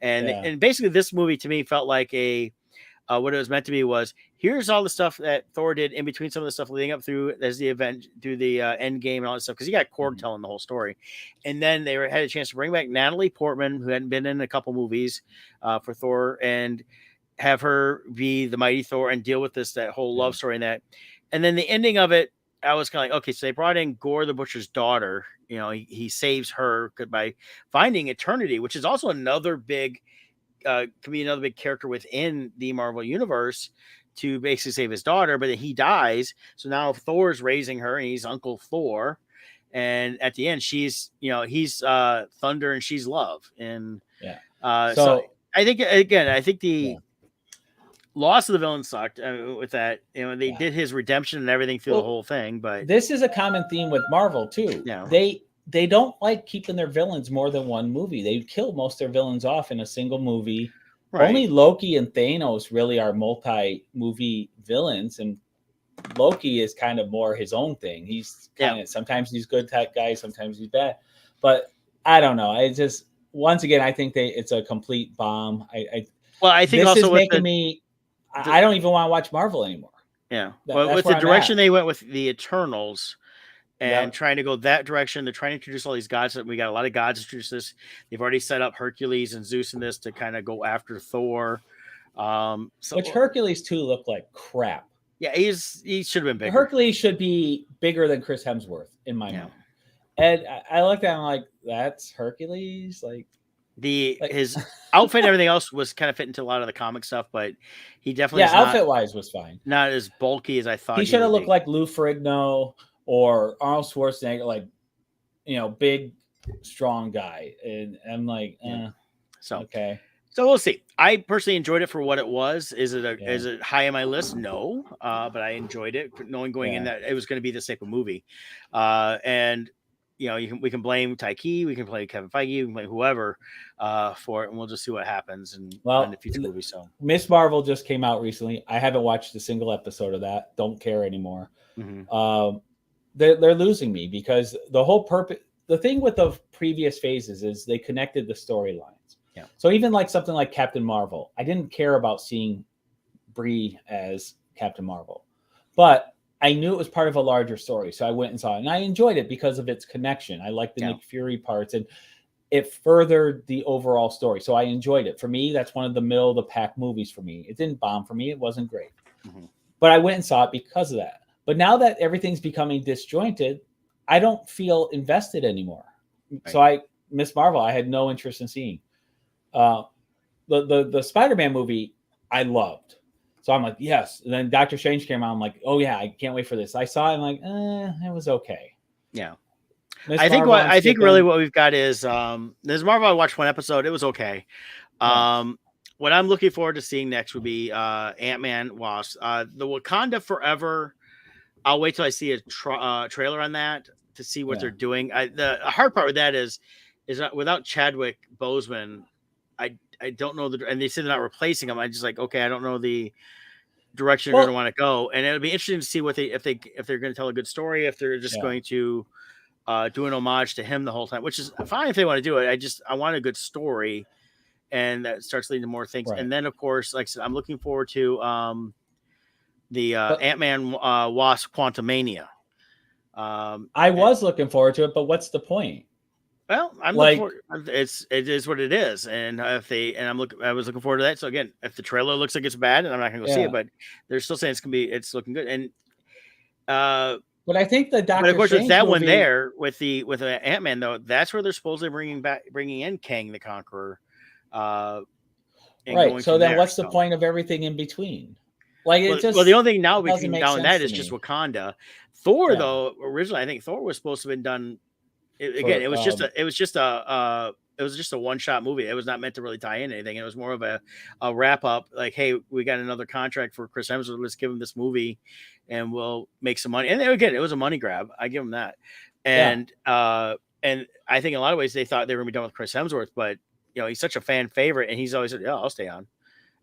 And basically, this movie to me felt like what it was meant to be was here's all the stuff that Thor did in between some of the stuff leading up through as the event through the end game and all that stuff because you got Korg telling the whole story, and then they had a chance to bring back Natalie Portman who hadn't been in a couple movies for Thor and have her be the mighty Thor and deal with that whole love story and then the ending of it I was kind of like okay, so they brought in Gore the Butcher's daughter, he saves her by finding eternity, which is also another big can be another big character within the Marvel universe to basically save his daughter, but then he dies. So now Thor's raising her and he's Uncle Thor. And at the end, she's, he's thunder and she's love. And so I think, again, the loss of the villain sucked with that. They did his redemption and everything through the whole thing. But this is a common theme with Marvel too. Yeah. They don't like keeping their villains more than one movie. They kill most of their villains off in a single movie. Right. Only Loki and Thanos really are multi-movie villains, and Loki is kind of more his own thing. He's kind of sometimes he's good type guy, sometimes he's bad. But I don't know. I just once again I think it's a complete bomb. I think this also is making me. I don't even want to watch Marvel anymore. Yeah. Well, with the direction they went with the Eternals. And trying to go that direction. They're trying to introduce all these gods. We got a lot of gods introduced this. They've already set up Hercules and Zeus in this to kind of go after Thor. Which Hercules 2 looked like crap. Yeah, he should have been bigger. Hercules should be bigger than Chris Hemsworth in my mind. And I looked at him like, that's Hercules? His outfit and everything else was kind of fit into a lot of the comic stuff, but he definitely outfit-wise was fine. Not as bulky as I thought. He should have looked like Lou Ferrigno or Arnold Schwarzenegger, like, big, strong guy. And I'm like, okay. So we'll see. I personally enjoyed it for what it was. Is it high on my list? No. But I enjoyed it, knowing going in that it was going to be this type of movie. And we can blame Taiki, we can blame Kevin Feige, we can blame whoever for it, and we'll just see what happens in the future movie. So Miss Marvel just came out recently. I haven't watched a single episode of that. Don't care anymore. Mm-hmm. They're losing me because the whole purpose, the thing with the previous phases is they connected the storylines. Yeah. So even like something like Captain Marvel, I didn't care about seeing Brie as Captain Marvel, but I knew it was part of a larger story. So I went and saw it and I enjoyed it because of its connection. I liked the Nick Fury parts and it furthered the overall story. So I enjoyed it. For me, that's one of the middle of the pack movies for me. It didn't bomb for me. It wasn't great, but I went and saw it because of that. But now that everything's becoming disjointed, I don't feel invested anymore. Right. So Miss Marvel, I had no interest in seeing. The Spider-Man movie I loved. So I'm like, yes. And then Doctor Strange came out. I'm like, oh yeah, I can't wait for this. I saw it. I'm like, it was okay. Yeah. Miss I think Marvel, I think really what we've got is there's Marvel. I watched one episode. It was okay. What I'm looking forward to seeing next would be Ant-Man Wasp. The Wakanda Forever. I'll wait till I see a trailer on that to see what they're doing. The hard part with that is without Chadwick Boseman, I don't know and they said they're not replacing him. I just like, okay, I don't know the direction they're going to want to go, and it'll be interesting to see what if they're going to tell a good story, if they're just going to do an homage to him the whole time, which is fine if they want to do it. I want a good story, and that starts leading to more things. Right. And then of course, like I said, I'm looking forward to the Ant-Man Wasp Quantumania. I was looking forward to it, but what's the point? Well, I'm like, it is what it is, and I was looking forward to that. So again, if the trailer looks like it's bad, and I'm not going to go see it, but they're still saying it's looking good. And but I think but of course, with that one there with Ant-Man though, that's where they're supposedly bringing in Kang the Conqueror. Right. So then, what's the point of everything in between? Like the only thing now between now and that is just Wakanda. Thor though, originally I think Thor was supposed to have been done. It was just a one-shot movie. It was not meant to really tie in anything. It was more of a wrap up. Like, hey, we got another contract for Chris Hemsworth. Let's give him this movie, and we'll make some money. And again, it was a money grab. I give him that. And and I think in a lot of ways they thought they were gonna be done with Chris Hemsworth, but he's such a fan favorite, and he's always said, "Yeah, I'll stay on."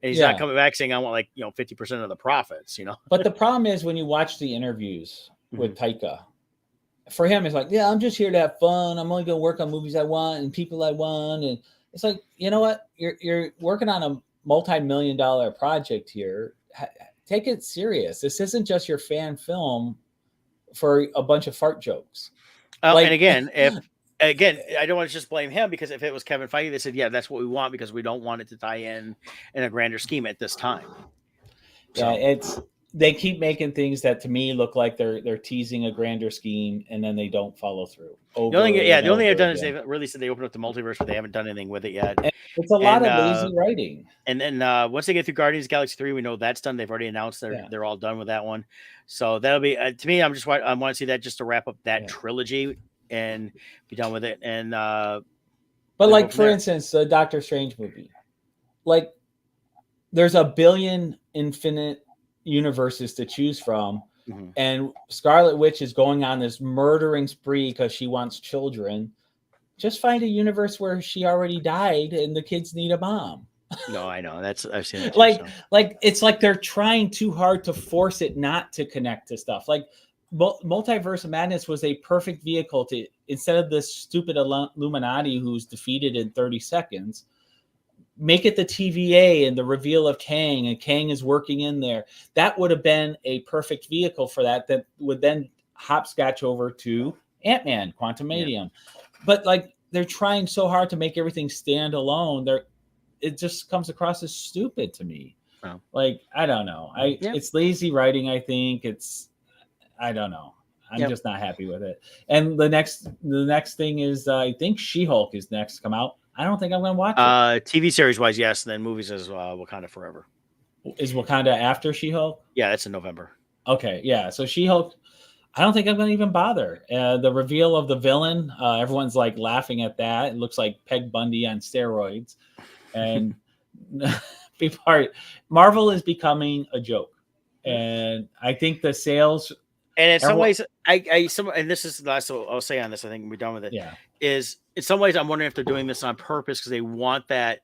And he's not coming back saying, "I want 50% of the profits." But the problem is when you watch the interviews with Taika. For him, it's like, yeah, I'm just here to have fun. I'm only going to work on movies I want and people I want. And it's like, you know what? You're working on a multi-million-dollar project here. Take it serious. This isn't just your fan film for a bunch of fart jokes. And again, I don't want to just blame him, because if it was Kevin Feige, they said, yeah, that's what we want because we don't want it to tie in a grander scheme at this time. Yeah, they keep making things that to me look like they're teasing a grander scheme, and then they don't follow through. The only thing they've done is they've really said they opened up the multiverse, but they haven't done anything with it yet. And it's a lot of lazy writing. And then once they get through Guardians of the Galaxy 3, we know that's done. They've already announced they're all done with that one. So that'll be to me. I want to see that just to wrap up that trilogy and be done with it. And but like for instance, the Doctor Strange movie, like there's a billion infinite universes to choose from, and Scarlet Witch is going on this murdering spree because she wants children. Just find a universe where she already died and the kids need a mom. No, I know I've seen it. Like it's like they're trying too hard to force it not to connect to stuff. Like Multiverse of Madness was a perfect vehicle to, instead of this stupid Illuminati who's defeated in 30 seconds, make it the TVA and the reveal of Kang, and Kang is working in there. That would have been a perfect vehicle for that would then hopscotch over to Ant-Man, Quantumania. But like they're trying so hard to make everything stand alone. It just comes across as stupid to me. Oh. Like, I don't know. It's lazy writing, I think. I don't know. I'm just not happy with it. And the next thing is I think She-Hulk is next to come out. I don't think I'm going to watch it. TV series wise, yes. And then movies is Wakanda Forever. Is Wakanda after She-Hulk? Yeah, that's in November. Okay, yeah. So She-Hulk, I don't think I'm going to even bother. The reveal of the villain, everyone's like laughing at that. It looks like Peg Bundy on steroids. And Marvel is becoming a joke. And I think the sales... And in some ways, and this is the last I'll say on this, I think we're done with it. Yeah. Is in some ways, I'm wondering if they're doing this on purpose because they want that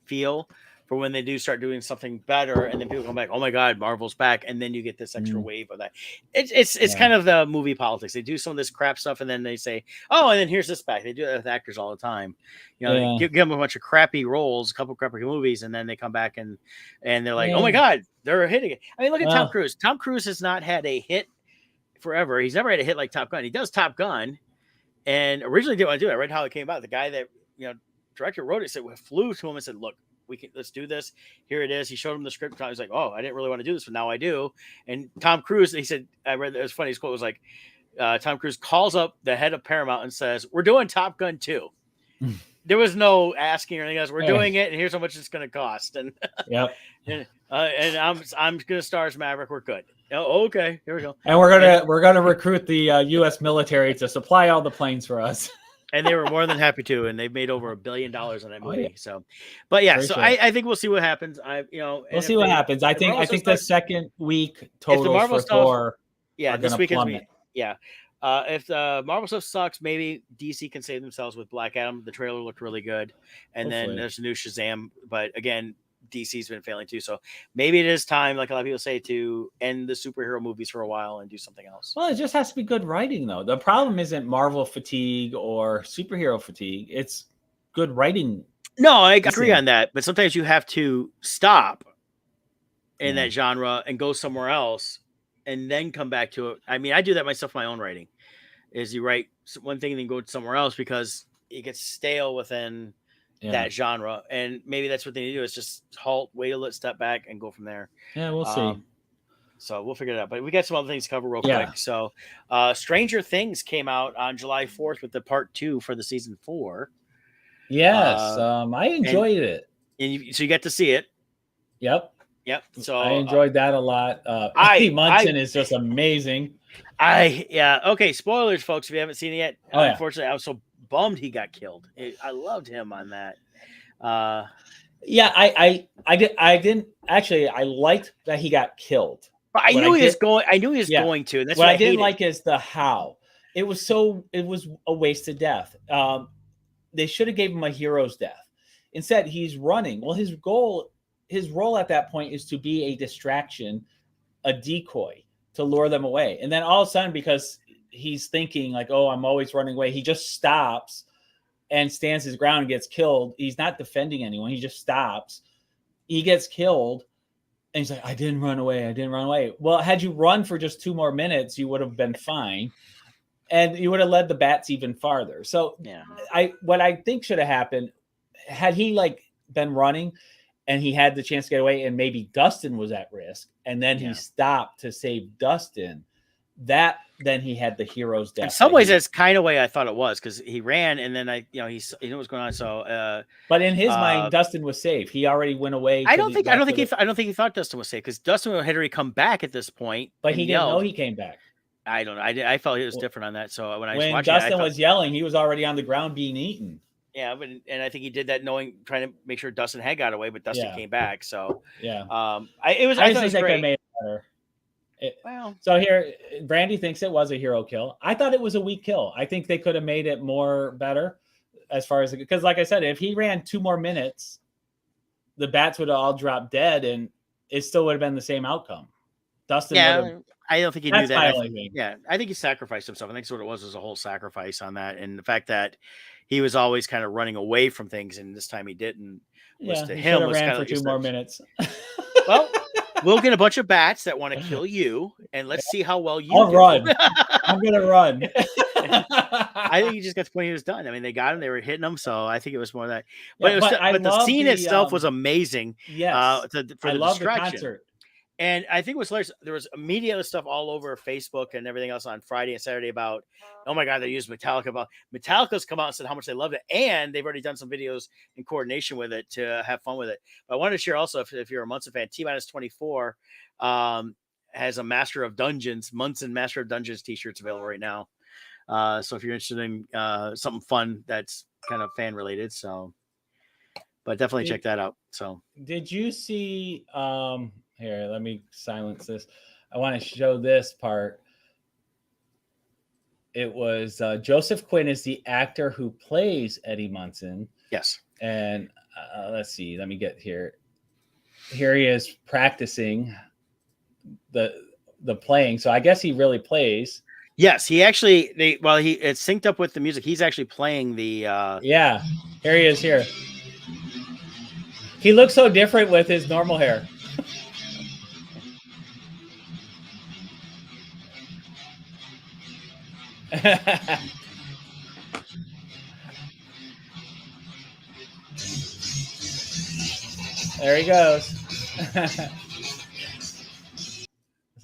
feel for when they do start doing something better, and then people come back, oh my God, Marvel's back, and then you get this extra wave of that. It's kind of the movie politics. They do some of this crap stuff, and then they say, oh, and then here's this back. They do that with actors all the time. They give them a bunch of crappy roles, a couple of crappy movies, and then they come back and they're like, oh my God, they're hitting it. I mean, look at Tom Cruise. Tom Cruise has not had a hit forever. He's never had a hit like Top Gun. He does Top Gun, and originally didn't want to do it. I read how it came about. The guy that director wrote it flew to him and said, look, let's do this. Here it is. He showed him the script. I was like, oh, I didn't really want to do this, but now I do. And Tom Cruise, he said, I read it was funny. His quote was like, Tom Cruise calls up the head of Paramount and says, "We're doing Top Gun 2." There was no asking or anything else. We're doing it, and here's how much it's going to cost. And Yep. and I'm going to star as Maverick. We're good. Oh, okay, here we go. And we're gonna recruit the U.S. military to supply all the planes for us. And they were more than happy to, and they've made over $1 billion on that movie. Yeah. So, but yeah, For so sure. I think we'll see what happens. We'll see what happens. I think the second week totals Marvel for stuff, Thor. Yeah, this weekend's plummet. yeah. If the Marvel stuff sucks, maybe DC can save themselves with Black Adam. The trailer looked really good, and Hopefully. then there's a new Shazam. But again, DC's been failing too. So maybe it is time, like a lot of people say, to end the superhero movies for a while and do something else. Well, it just has to be good writing, though. The problem isn't Marvel fatigue or superhero fatigue. It's good writing. No, I agree on that. But sometimes you have to stop in that genre and go somewhere else and then come back to it. I mean, I do that myself in my own writing. Is you write one thing and then go somewhere else because it gets stale within that genre, and maybe that's what they need to do is just halt, wait a little, step back, and go from there. Yeah, we'll see. So we'll figure it out. But we got some other things to cover real quick. So, Stranger Things came out on July 4th with the part 2 for the season 4. Yes, I enjoyed it. And so you get to see it. Yep. So I enjoyed that a lot. Eddie Munson is just amazing. Okay. Spoilers, folks, if you haven't seen it yet. Unfortunately, I was so bummed he got killed. I loved him on that. I didn't actually. I liked that he got killed. But I knew he was going to. And that's what I didn't like is the how. It was a wasted death. They should have gave him a hero's death. Instead, he's running. Well, his role at that point is to be a distraction, a decoy to lure them away. And then all of a sudden, because he's thinking like, oh, I'm always running away, he just stops and stands his ground and gets killed. He's not defending anyone. He just stops. He gets killed. And he's like, I didn't run away. Well, had you run for just 2 more minutes, you would have been fine. And you would have led the bats even farther. So what I think should have happened, had he been running and he had the chance to get away and maybe Dustin was at risk and then he stopped to save Dustin, then he had the hero's death. In some ways, that's kind of way I thought it was because he ran and then he knew what's going on. So, but in his mind, Dustin was safe. He already went away. I don't think he thought Dustin was safe because Dustin had already come back at this point. But he didn't know he came back. I don't know. I felt it was different on that. So when Dustin was yelling, he was already on the ground being eaten. Yeah, and I think he did that trying to make sure Dustin had got away, but Dustin came back. So I think they could have made it better. So here, Brandy thinks it was a hero kill. I thought it was a weak kill. I think they could have made it more better as far as because, like I said, if he ran 2 more minutes, the bats would have all dropped dead, and it still would have been the same outcome. Dustin, I don't think he knew that. I think he sacrificed himself. I think that's what it was a whole sacrifice on that, and the fact that he was always kind of running away from things, and this time he didn't. Was to him was ran kind for of 2 more minutes. Well. We'll get a bunch of bats that want to kill you, and let's see how well you I'll do. run. I'm going to run. I think he just got to the point he was done. I mean, they got him. They were hitting him, so I think it was more of that. But, but the scene itself was amazing. Yes. For I the love distraction. the concert. And I think it was hilarious. There was media stuff all over Facebook and everything else on Friday and Saturday about, oh my God, they used Metallica. Metallica's come out and said how much they loved it. And they've already done some videos in coordination with it to have fun with it. But I wanted to share also, if you're a Munson fan, T-24 has a Munson Master of Dungeons t-shirts available right now. So if you're interested in something fun that's kind of fan related. So, but definitely check that out. So did you see, here, let me silence this. I want to show this part. It was Joseph Quinn is the actor who plays Eddie Munson. Yes. And let's see. Let me get here. Here he is practicing the playing. So I guess he really plays. Yes, he actually. It's synced up with the music. He's actually playing the. Yeah, here he is. Here. He looks so different with his normal hair. There he goes.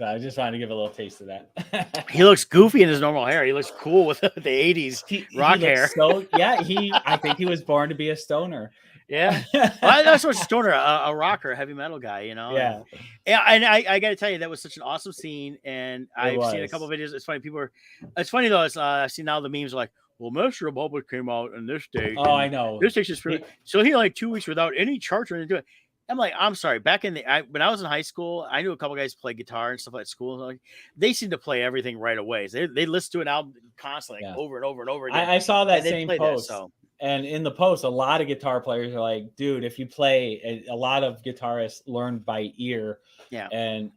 So I just wanted to give a little taste of that. He looks goofy in his normal hair. He looks cool with the 80s rock he looks hair. So yeah, I think he was born to be a stoner. Yeah. Well, that's what stoner, a rocker, a heavy metal guy, you know? Yeah. And I got to tell you, that was such an awesome scene. And I've seen a couple of videos. It's funny. It's funny though. I see now the memes are like, well, Master Republic came out on this date. Oh, I know. This takes us so he like 2 weeks without any charts or anything. I'm like, I'm sorry. Back when I was in high school, I knew a couple guys play guitar and stuff at school. Like, they seem to play everything right away. So they listen to an album constantly, like, over and over and over again. I saw that same post. And in the post, a lot of guitar players are like, dude, if you play, a lot of guitarists learn by ear. Yeah. And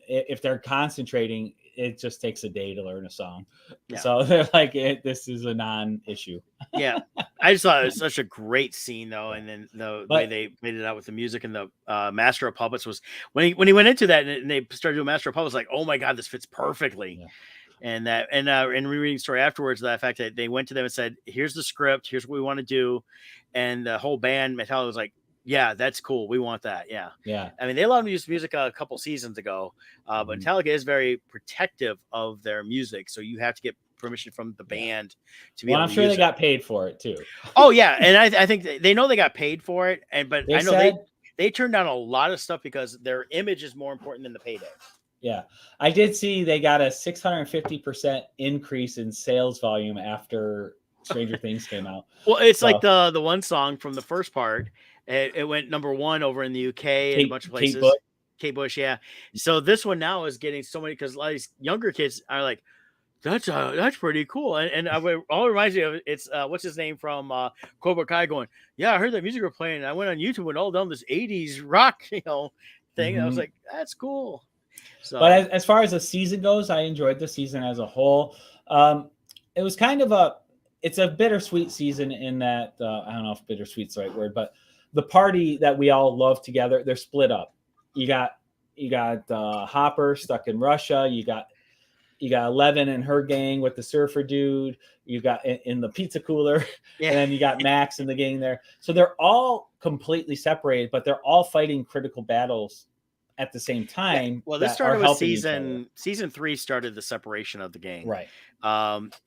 if they're concentrating, it just takes a day to learn a song. Yeah. So they're like, this is a non-issue. Yeah. I just thought it was such a great scene though. And then the way they made it out with the music and the Master of Puppets was when he went into that and they started doing Master of Puppets, like, oh my God, this fits perfectly. Yeah. And rereading the story afterwards, the fact that they went to them and said, here's the script, here's what we want to do. And the whole band, Metallica, was like, yeah, that's cool. We want that. Yeah. Yeah. I mean, they allowed them to use music a couple seasons ago, but Metallica is very protective of their music. So you have to get permission from the band to be able to use it. I'm sure they got paid for it too. Oh yeah. And I think they know they got paid for it. But I know they turned down a lot of stuff because their image is more important than the payday. Yeah, I did see they got a 650% increase in sales volume after Stranger Things came out. Well, it's like the one song from the first part. It went #1 over in the UK and a bunch of places. Kate Bush, yeah. So this one now is getting so many because a lot of these younger kids are like, that's pretty cool. And all it reminds me of it's what's his name from Cobra Kai going, yeah, I heard that music were playing. And I went on YouTube and all down this 80s rock, thing. And I was like, that's cool. So, but as far as the season goes, I enjoyed the season as a whole. It was kind of it's a bittersweet season in that, I don't know if bittersweet's the right word, but the party that we all love together, they're split up. You got Hopper stuck in Russia. You got Eleven and her gang with the surfer dude. You got in the pizza cooler, and then you got Max and the gang there. So they're all completely separated, but they're all fighting critical battles at the same time. Yeah. Well, this started with season 3 started the separation of the gang. Right.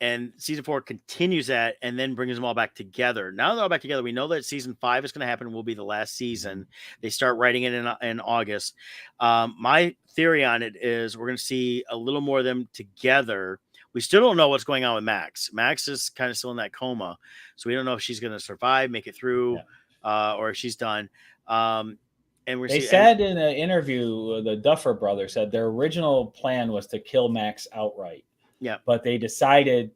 And season 4 continues that and then brings them all back together. Now they're all back together. We know that season 5 is going to happen. Will be the last season. They start writing it in August. My theory on it is we're going to see a little more of them together. We still don't know what's going on with Max. Max is kind of still in that coma. So we don't know if she's going to survive, make it through, or if she's done. And they said in an interview, the Duffer brothers said their original plan was to kill Max outright. Yeah. But they decided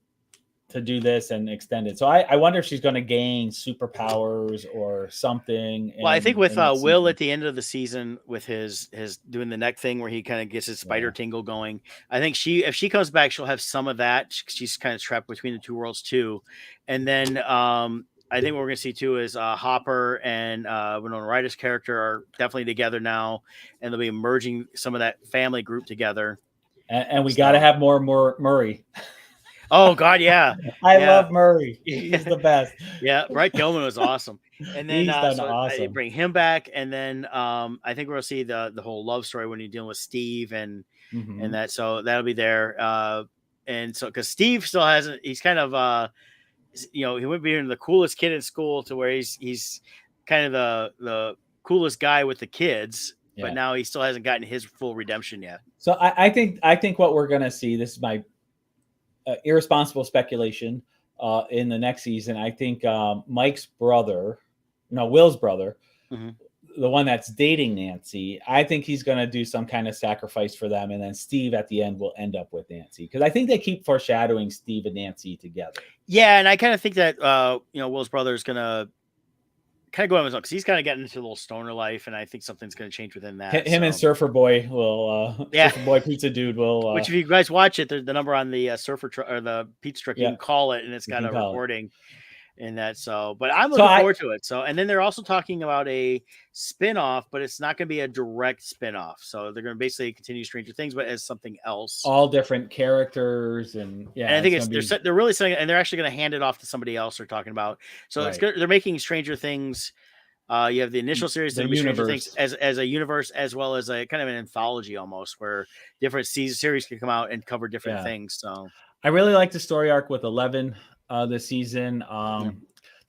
to do this and extend it. So I wonder if she's going to gain superpowers or something. Well, I think with Will at the end of the season with his doing the neck thing where he kind of gets his spider tingle going. I think if she comes back, she'll have some of that. She's kind of trapped between the two worlds too. And then I think what we're going to see too is Hopper and Winona Ryder's character are definitely together now, and they'll be merging some of that family group together. And we got to have more Murray. Oh God, yeah. I love Murray. He's the best. Yeah, Brett Gilman was awesome. And then awesome. They bring him back, and then I think we're gonna see the whole love story when you're dealing with Steve and that. So that'll be there. And so because Steve still hasn't, he's kind of he went being the coolest kid in school to where he's kind of the coolest guy with the kids, but now he still hasn't gotten his full redemption yet. So I think what we're gonna see, this is my irresponsible speculation, in the next season. I think Will's brother, the one that's dating Nancy, I think he's going to do some kind of sacrifice for them. And then Steve at the end will end up with Nancy. Because I think they keep foreshadowing Steve and Nancy together. Yeah. And I kind of think that, Will's brother is going to kind of go on his own because he's kind of getting into a little stoner life. And I think something's going to change within that. Him and Surfer Boy will, Surfer Boy Pizza Dude will. Which if you guys watch it, the number on the surfer truck or the pizza truck, you can call it and it's got a recording. In that, but I'm looking forward to it. And then they're also talking about a spin-off, but it's not going to be a direct spin-off. So they're going to basically continue Stranger Things, but as something else. All different characters, and I think they're really saying, and they're actually going to hand it off to somebody else. They're talking about. So they're making Stranger Things You have the initial series, The the Stranger universe. Things, as a universe, as well as a kind of an anthology almost, where different series can come out and cover different Yeah. things. So I really like the story arc with 11 this season. Yeah.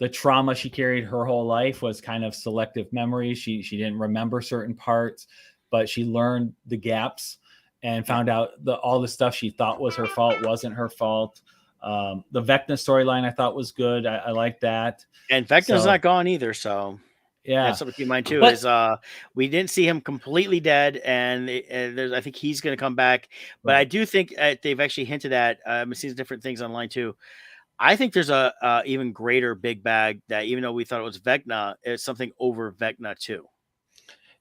The trauma she carried her whole life was kind of selective memory. She didn't remember certain parts, but she learned the gaps and found out all the stuff she thought was her fault wasn't her fault. The Vecna storyline I thought was good. I like that. And Vecna's So- not gone either, so Yeah. that's something to keep in mind too. But- Is we didn't see him completely dead, and I think he's going to come back. But I do think they've actually hinted at. I've seen different things online too. I think there's a even greater big bag that, even though we thought it was Vecna, it's something over Vecna too.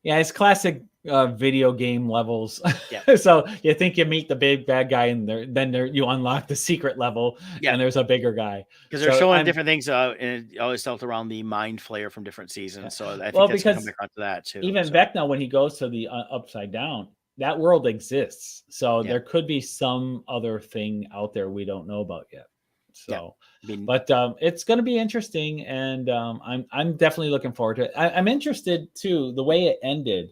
Yeah, it's classic video game levels. Yeah. So you think you meet the big bad guy, and then you unlock the secret level, and there's a bigger guy. Because they're showing different things, and it always felt around the mind flayer from different seasons. So I think that's going to come back onto that too. Even Vecna, when he goes to the upside down, that world exists. So there could be some other thing out there we don't know about yet. So, but it's going to be interesting, and I'm definitely looking forward to it. I'm interested too. The way it ended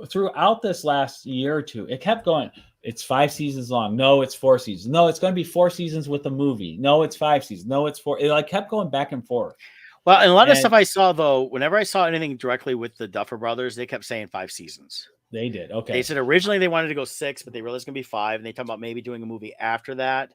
throughout this last year or two, it kept going. It's 5 seasons long. No, it's 4 seasons. No, it's going to be 4 seasons with the movie. No, it's 5 seasons. No, it's 4. It like kept going back and forth. Well, and a lot of stuff I saw though, whenever I saw anything directly with the Duffer Brothers, they kept saying 5 seasons. They did. Okay. They said originally they wanted to go 6, but they realized it's going to be 5, and they talked about maybe doing a movie after that.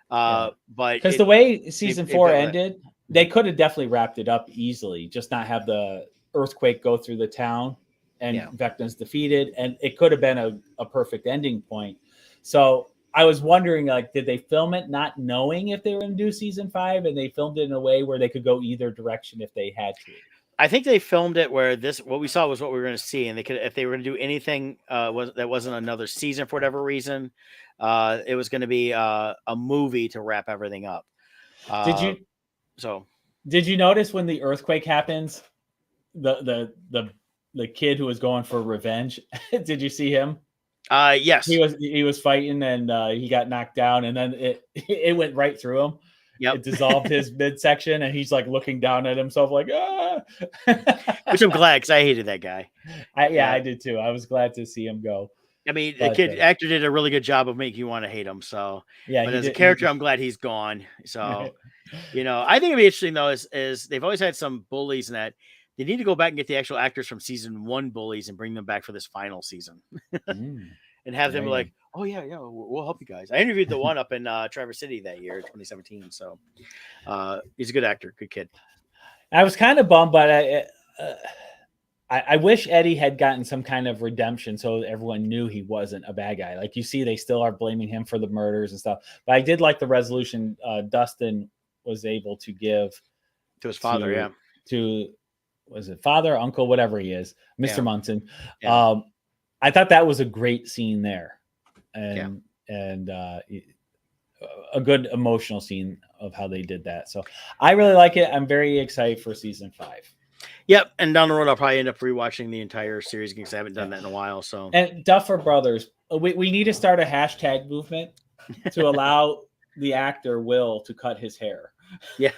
But because the way season 4 ended, they could have definitely wrapped it up easily, just not have the earthquake go through the town and Vecna's defeated, and it could have been a perfect ending point. So I was wondering, like, did they film it not knowing if they were going to do season 5, and they filmed it in a way where they could go either direction if they had to? I think they filmed it where what we saw was what we were going to see, and they could, if they were going to do anything that wasn't another season for whatever reason, it was going to be a movie to wrap everything up. Did you notice when the earthquake happens, the kid who was going for revenge? Did you see him? Yes, he was fighting, and he got knocked down, and then it went right through him. Yep. It dissolved his midsection, and he's like looking down at himself like, ah. Which I'm glad, because I hated that guy. I did too. I was glad to see him go. I mean, the actor did a really good job of making you want to hate him. So, but as a character, I'm glad he's gone. So, I think it'd be interesting though. Is they've always had some bullies in that. They need to go back and get the actual actors from season 1 bullies and bring them back for this final season, and have them like, oh yeah, we'll help you guys. I interviewed the one up in Traverse City that year, 2017. So, he's a good actor, good kid. I was kind of bummed, but I wish Eddie had gotten some kind of redemption so everyone knew he wasn't a bad guy. Like, you see, they still are blaming him for the murders and stuff. But I did like the resolution Dustin was able to give to his father, to was it father, uncle, whatever he is, Mr. Munson. Yeah. I thought that was a great scene there, and a good emotional scene of how they did that. So I really like it. I'm very excited for season 5. Yep, and down the road I'll probably end up rewatching the entire series because I haven't done that in a while. So, and Duffer Brothers, we need to start a hashtag movement to allow the actor Will to cut his hair. Yeah.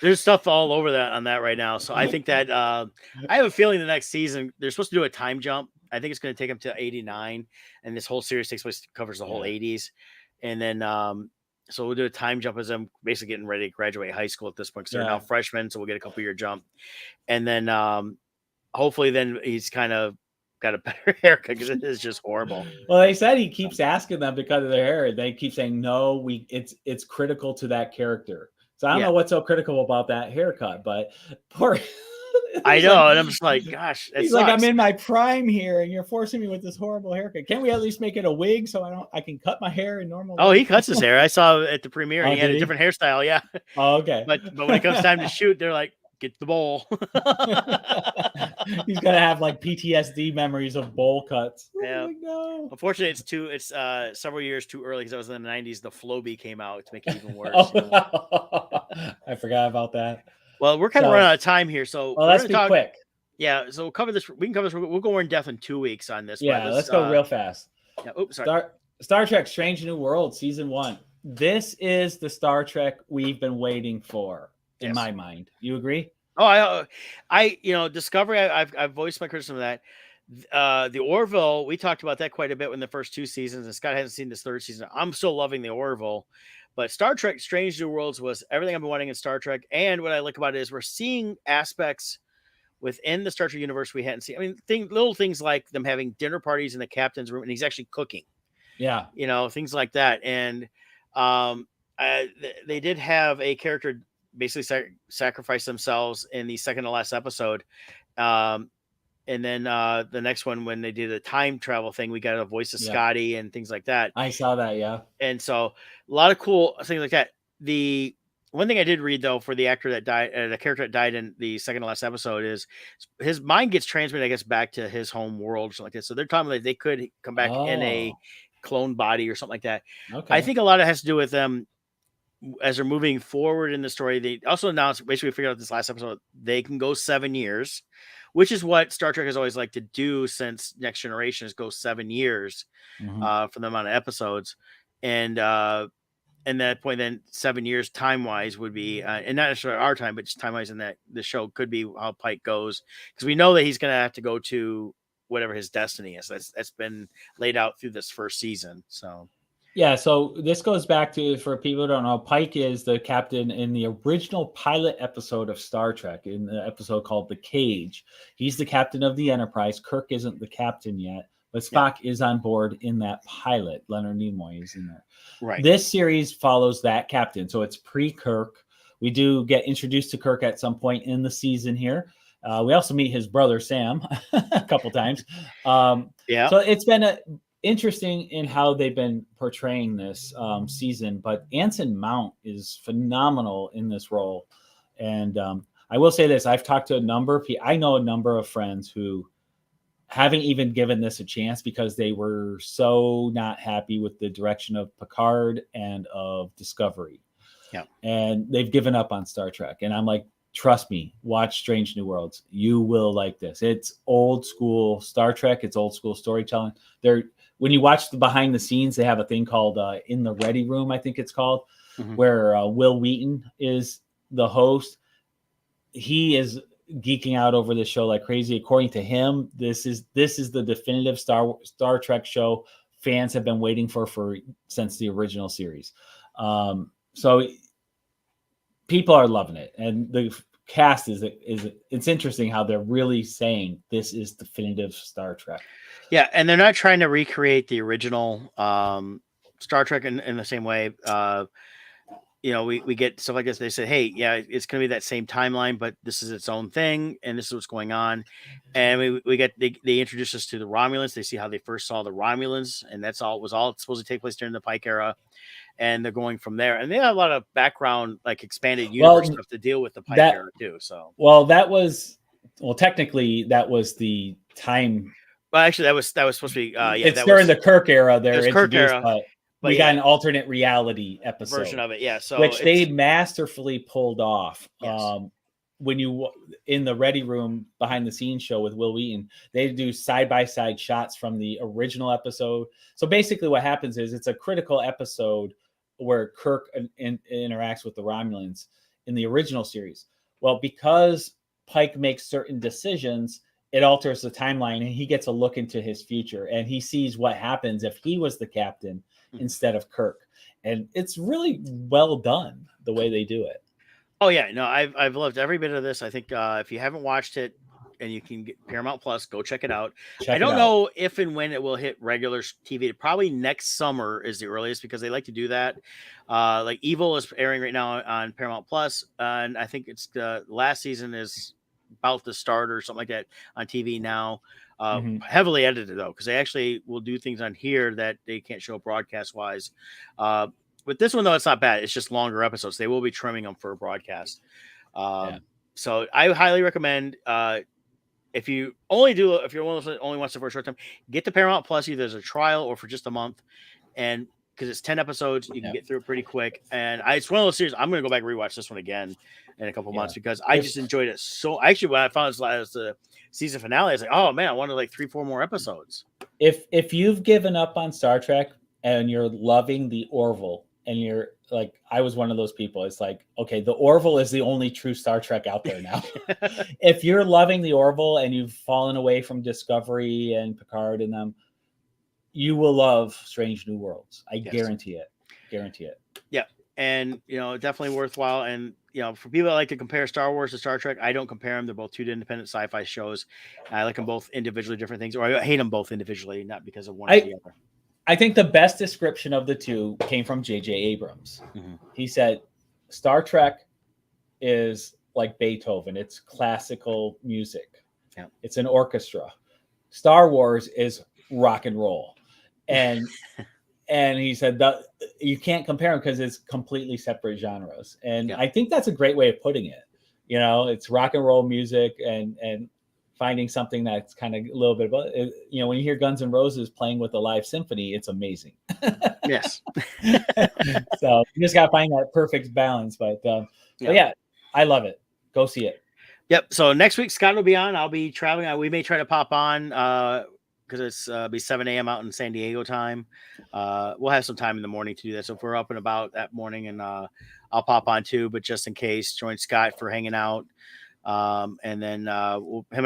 There's stuff all over that on that right now. So I think that I have a feeling the next season they're supposed to do a time jump. I think it's going to take them to 89, and this whole series covers the whole 80s, and then so we'll do a time jump as I'm basically getting ready to graduate high school at this point because they're now freshmen, so we'll get a couple year jump, and then hopefully then he's kind of got a better haircut because it is just horrible. Well, they said he keeps asking them to cut their hair. They keep saying no. It's critical to that character. So I don't know what's so critical about that haircut, but poor. I know, and I'm just like, gosh, he's like, I'm in my prime here, and you're forcing me with this horrible haircut. Can we at least make it a wig so I can cut my hair in normal? Oh, he cuts his hair. I saw at the premiere, and he had a different hairstyle. Yeah. Oh, okay. But when it comes time to shoot, they're like, get the bowl. He's gonna have like PTSD memories of bowl cuts. Yeah. Oh, no. Unfortunately, it's several years too early because I was in the 90s. The Floby came out to make it even worse. I forgot about that. Well, we're kind of running out of time here, so let's be quick. Yeah, so we'll cover this. We can cover this. We'll go more in depth in 2 weeks on this. Yeah, let's go real fast. Yeah. Oops, sorry. Star Trek: Strange New World, season 1. This is the Star Trek we've been waiting for. in Yes. my mind. You agree? Oh, Discovery. I've voiced my criticism of that. The Orville, we talked about that quite a bit in the first 2 seasons, and Scott hasn't seen this 3rd season. I'm still loving the Orville, but Star Trek: Strange New Worlds was everything I've been wanting in Star Trek. And what I like about it is we're seeing aspects within the Star Trek universe we hadn't seen. I mean, little things like them having dinner parties in the captain's room, and he's actually cooking. Yeah. Things like that. And they did have a character basically sacrifice themselves in the second to last episode. And then the next one, when they did a time travel thing, we got a voice of Scotty and things like that. I saw that, yeah. And so a lot of cool things like that. The one thing I did read, though, for the actor that died, the character that died in the second to last episode, is his mind gets transmitted, I guess, back to his home world or something like that. So they're talking like they could come back in a clone body or something like that. Okay. I think a lot of it has to do with them as they're moving forward in the story. They also announced, basically, we figured out this last episode, they can go 7 years, which is what Star Trek has always liked to do since Next Generation, is go 7 years for the amount of episodes. And that point, then 7 years time wise would be, and not necessarily our time, but just time wise in that the show could be how Pike goes, because we know that he's going to have to go to whatever his destiny is. That's been laid out through this first season. So. Yeah, so this goes back to, for people who don't know, Pike is the captain in the original pilot episode of Star Trek, in the episode called The Cage. He's the captain of the Enterprise. Kirk isn't the captain yet, but Spock is on board in that pilot. Leonard Nimoy is in there. Right. This series follows that captain, so it's pre-Kirk. We do get introduced to Kirk at some point in the season here. We also meet his brother, Sam, a couple times. So it's been interesting in how they've been portraying this season, but Anson Mount is phenomenal in this role. And I will say this, I've talked to a number of people. I know a number of friends who haven't even given this a chance because they were so not happy with the direction of Picard and of Discovery. Yeah. And they've given up on Star Trek. And I'm like, trust me, watch Strange New Worlds. You will like this. It's old school Star Trek. It's old school storytelling. When you watch the behind the scenes, they have a thing called In the Ready Room, I think it's called, where Will Wheaton is the host. He is geeking out over this show like crazy. According to him, this is the definitive Star Trek show fans have been waiting for since the original series. So people are loving it, and the cast is it's interesting how they're really saying this is definitive Star Trek. Yeah, and they're not trying to recreate the original Star Trek in the same way. We get stuff like this. They say, hey, yeah, it's going to be that same timeline, but this is its own thing, and this is what's going on. And they introduce us to the Romulans. They see how they first saw the Romulans, and was all supposed to take place during the Pike era. And they're going from there. And they have a lot of background, like expanded universe stuff to deal with the Pike era too. So, technically that was the time. Well, actually, that was supposed to be. It's during the Kirk era. They're Kirk introduced, era, but we got an alternate reality episode version of it. Yeah, so which they masterfully pulled off. Yes. When you in the Ready Room behind the scenes show with Will Wheaton, they do side by side shots from the original episode. So basically, what happens is it's a critical episode where Kirk interacts with the Romulans in the original series. Well, because Pike makes certain decisions, it alters the timeline, and he gets a look into his future, and he sees what happens if he was the captain instead of Kirk. And it's really well done the way they do it. Oh yeah, no, I've loved every bit of this. I think if you haven't watched it and you can get Paramount Plus, go check it out. I don't know if and when it will hit regular TV. Probably next summer is the earliest, because they like to do that. Like Evil is airing right now on Paramount Plus, and I think it's the last season is about to start or something like that on TV now. Heavily edited though, because they actually will do things on here that they can't show broadcast wise. With this one though, it's not bad. It's just longer episodes. They will be trimming them for a broadcast. So I highly recommend. If you're one of those that only wants it for a short time, get the Paramount Plus either as a trial or for just a month, and because it's 10 episodes, you can get through it pretty quick. And it's one of those series. I'm going to go back and rewatch this one again in a couple months, because I just enjoyed it so. Actually, when I found it as the season finale, I was like, oh man, I wanted like 3-4 more episodes. If you've given up on Star Trek and you're loving the Orville and you're like I was one of those people. It's like, okay, the Orville is the only true Star Trek out there now. If you're loving the Orville and you've fallen away from Discovery and Picard and them, you will love Strange New Worlds. I guarantee it. Guarantee it. Yeah. And, definitely worthwhile. And, for people that like to compare Star Wars to Star Trek, I don't compare them. They're both two independent sci-fi shows. I like them both individually, different things, or I hate them both individually, not because of one or the other. I think the best description of the two came from J.J. Abrams. Mm-hmm. He said, Star Trek is like Beethoven. It's classical music. Yeah. It's an orchestra. Star Wars is rock and roll. And and he said that you can't compare them because it's completely separate genres. And I think that's a great way of putting it. It's rock and roll music and finding something that's kind of a little bit about it. When you hear Guns N' Roses playing with a live symphony, it's amazing. Yes. So you just got to find that perfect balance. But yeah, I love it. Go see it. Yep. So next week, Scott will be on. I'll be traveling. We may try to pop on because it's be 7 a.m. out in San Diego time. We'll have some time in the morning to do that. So if we're up and about that morning, and I'll pop on too, but just in case, join Scott for hanging out. And then him and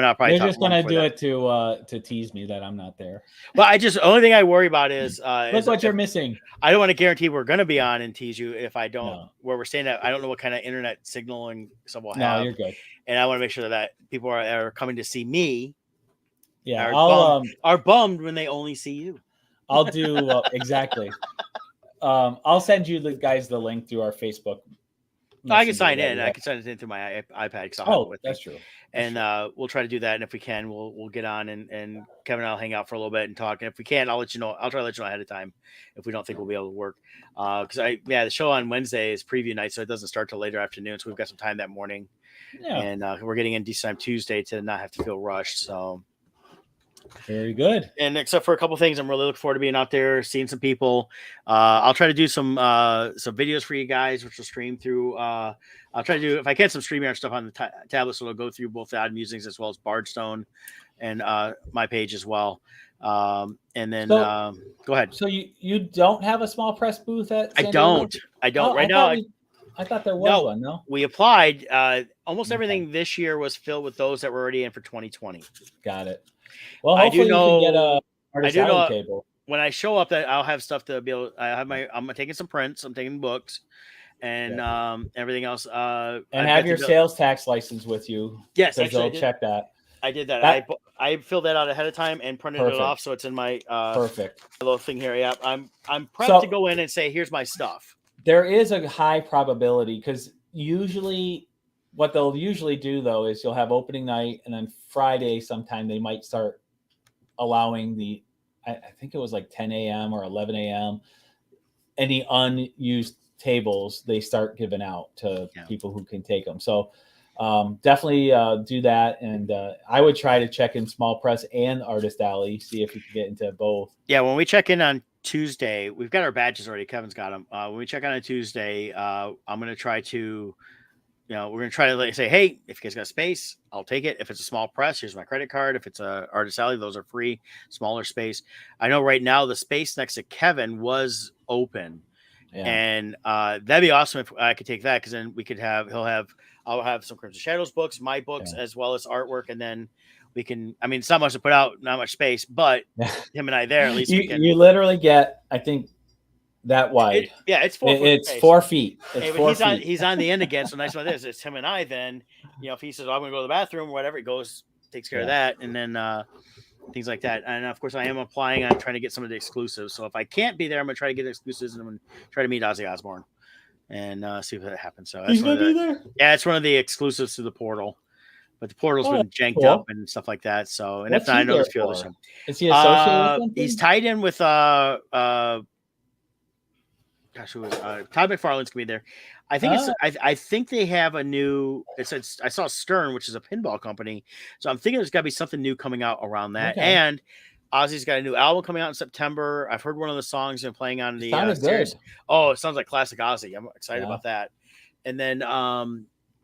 I'll probably You're just gonna do it to tease me that I'm not there. Well, only thing I worry about is look what you're missing. I don't want to guarantee we're gonna be on and tease you if I don't where we're staying at. I don't know what kind of internet signal and stuff we'll have. No, you're good. And I want to make sure that people are coming to see me. Yeah, are bummed when they only see you. I'll do exactly. I'll send you guys the link through our Facebook. I can sign in. I can send it in through my iPad. That's true. And we'll try to do that. And if we can, we'll get on and Kevin and I'll hang out for a little bit and talk. And if we can, I'll let you know. I'll try to let you know ahead of time if we don't think we'll be able to work. Because the show on Wednesday is preview night, so it doesn't start till later afternoon. So we've got some time that morning. Yeah. And we're getting in decent time Tuesday to not have to feel rushed. So very good. And except for a couple things, I'm really looking forward to being out there, seeing some people. I'll try to do some videos for you guys, which will stream through. I'll try to do, if I can, some StreamYard stuff on the tablet, so it'll go through both the Odd Musings as well as Bardstone and my page as well. And then go ahead. So you don't have a small press booth at San Diego? I don't right now. I thought there was one. No, we applied. Almost everything this year was filled with those that were already in for 2020. Got it. Well, hopefully you can get a artist alley table. When I show up, that I'll have stuff to be able. I'm taking some prints. I'm taking books, and everything else. And have your sales tax license with you. Yes, actually, they'll check that. I did that. I filled that out ahead of time and printed it off, so it's in my perfect little thing here. Yeah, I'm prepped to go in and say, "Here's my stuff." There is a high probability because usually, what they'll usually do though is you'll have opening night, and then Friday sometime they might start allowing I think it was like 10 a.m. or 11 a.m. any unused tables they start giving out to people who can take them. So definitely do that. And I would try to check in Small Press and Artist Alley, see if we can get into both. Yeah, when we check in on Tuesday, we've got our badges already. Kevin's got them. When we check on a Tuesday, I'm going to try to, we're going to try to say, hey, if you guys got space, I'll take it. If it's a small press, here's my credit card. If it's a Artist Alley, those are free, smaller space. I know right now the space next to Kevin was open. Yeah. And that'd be awesome if I could take that, because then we could I'll have some Crimson Shadows books, my books, as well as artwork, and then we can. I mean, it's not much to put out, not much space, but him and I there at least. You literally get, I think, that wide. It's 4 feet. It's 4 feet. It's 4 feet. He's on the end again. So nice about this. It's him and I. Then if he says, I'm going to go to the bathroom or whatever, he goes, takes care of that, and then things like that. And of course, I am applying on trying to get some of the exclusives. So if I can't be there, I'm going to try to get exclusives, and I'm going to try to meet Ozzy Osbourne and see if that happens. So he's going to be there. Yeah, it's one of the exclusives to the portal. But the portal's been janked up and stuff like that. So, and if not, I know there's a few others. Is he associated with something? He's tied in with Todd McFarlane's gonna be there. I think I think they have a new. I saw Stern, which is a pinball company. So I'm thinking there's got to be something new coming out around that. Okay. And Ozzy's got a new album coming out in September. I've heard one of the songs been playing on the series. Oh, it sounds like classic Ozzy. I'm excited about that. And then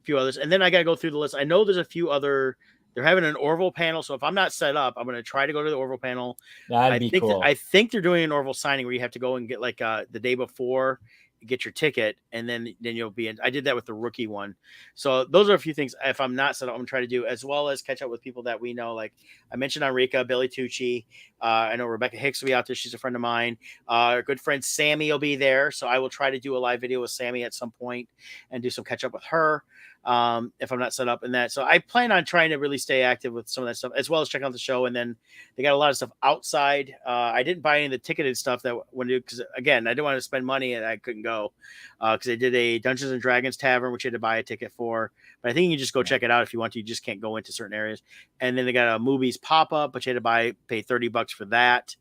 few others, and then I got to go through the list. I know there's a few other. They're having an Orville panel, so if I'm not set up, I'm going to try to go to the Orville panel. That'd be cool. I think they're doing an Orville signing where you have to go and get like the day before get your ticket, and then you'll be in. I did that with the rookie one. So those are a few things. If I'm not set up, I'm gonna try to do, as well as catch up with people that we know. Like I mentioned, Enrica, Billy Tucci. I know Rebecca Hicks will be out there. She's a friend of mine. Our good friend Sammy will be there. So I will try to do a live video with Sammy at some point and do some catch up with her. If I'm not set up in that. So I plan on trying to really stay active with some of that stuff, as well as check out the show. And then they got a lot of stuff outside. I didn't buy any of the ticketed stuff that when because again, I didn't want to spend money and I couldn't go because they did a Dungeons and Dragons tavern, which you had to buy a ticket for. But I think you can just go check it out if you want to. You just can't go into certain areas. And then they got a movies pop up, but you had to pay $30 for that.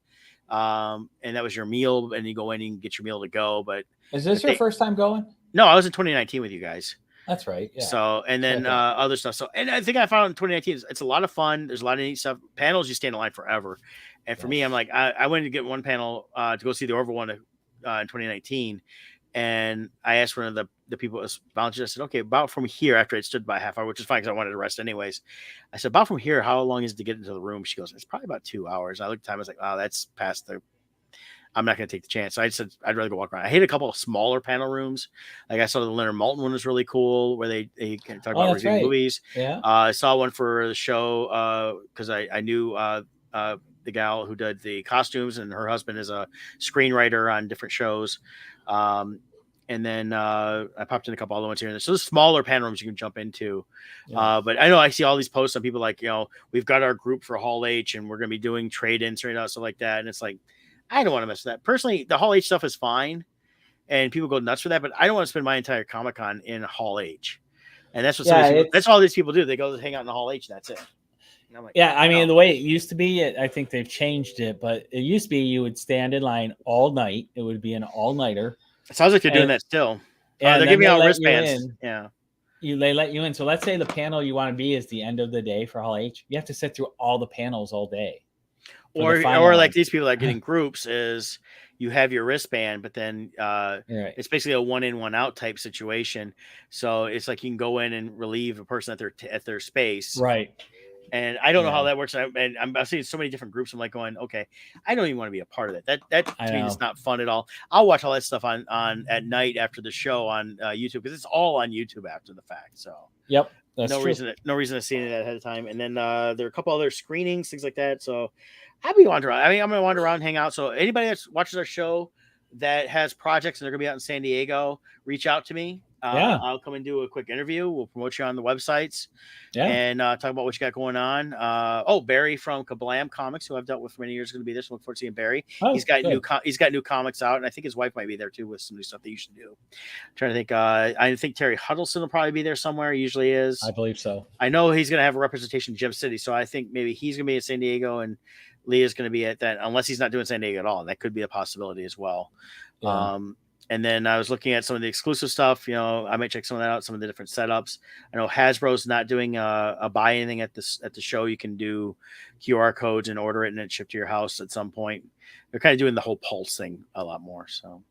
And that was your meal, and you go in and get your meal to go. But is this your first time going? No, I was in 2019 with you guys. That's right. Yeah. So, and then other stuff. So, and I think I found in 2019, it's a lot of fun. There's a lot of neat stuff. Panels, you stay in line forever. And for me, I'm like, I went to get one panel to go see the Orville one in 2019. And I asked one of the people that was volunteer. I said, okay, about from here, after I stood by a half hour, which is fine because I wanted to rest anyways. I said, about from here, how long is it to get into the room? She goes, it's probably about 2 hours. I looked at the time. I was like, oh, that's past the. I'm not going to take the chance. So I said, I'd rather go walk around. I hate a couple of smaller panel rooms. Like I saw the Leonard Maltin one was really cool, where they can talk about reviewing movies. Yeah. I saw one for the show because I knew the gal who did the costumes, and her husband is a screenwriter on different shows. And then I popped in a couple other ones here and there. So there's smaller panel rooms you can jump into. Yeah. But I know I see all these posts on people like, we've got our group for Hall H and we're going to be doing trade-ins right now, stuff like that. And it's like, I don't want to mess with that. Personally, the Hall H stuff is fine, and people go nuts for that, but I don't want to spend my entire Comic-Con in Hall H. And that's what that's all these people do. They go hang out in the Hall H, and that's it. And I'm like, I mean, the way it used to be, I think they've changed it, but it used to be you would stand in line all night. It would be an all-nighter. It sounds like they're doing that still. They're giving out wristbands. Yeah. They let you in. So let's say the panel you want to be is the end of the day for Hall H. You have to sit through all the panels all day. Or like these people that are getting groups is you have your wristband, but then it's basically a 1 in 1 out type situation. So it's like you can go in and relieve a person at their space. Right. And I don't know how that works. And I'm seeing so many different groups. I'm like going, okay, I don't even want to be a part of that. That to me is not fun at all. I'll watch all that stuff on at night after the show on YouTube, because it's all on YouTube after the fact. So yep. That's no true. reason to see it ahead of time. And then there are a couple other screenings, things like that. So I'll be wandering around. I mean, I'm going to wander around, hang out. So anybody that watches our show that has projects and they're going to be out in San Diego, reach out to me. I'll come and do a quick interview. We'll promote you on the websites and talk about what you got going on. Barry from Kablam Comics, who I've dealt with for many years, is going to be there. So look forward to seeing Barry. He's got new comics out, and I think his wife might be there too with some new stuff that you should do. I'm trying to think. I think Terry Huddleston will probably be there somewhere. He usually is. I believe so. I know he's going to have a representation in Gem City, so I think maybe he's going to be in San Diego and Leah's going to be at that, unless he's not doing San Diego at all. That could be a possibility as well. Yeah. And then I was looking at some of the exclusive stuff. I might check some of that out, some of the different setups. I know Hasbro's not doing a buy anything at the show. You can do QR codes and order it and then ship to your house at some point. They're kind of doing the whole Pulse thing a lot more. So,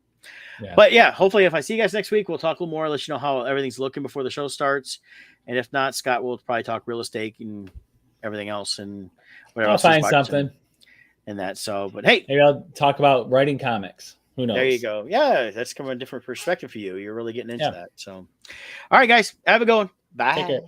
But hopefully if I see you guys next week, we'll talk a little more, let you know how everything's looking before the show starts. And if not, Scott will probably talk real estate and everything else and whatever. I'll find something. And that. So, but hey, maybe I'll talk about writing comics. Who knows? There you go. Yeah, that's coming a different perspective for you. You're really getting into that. So, all right, guys, have a good one. Bye. Take care.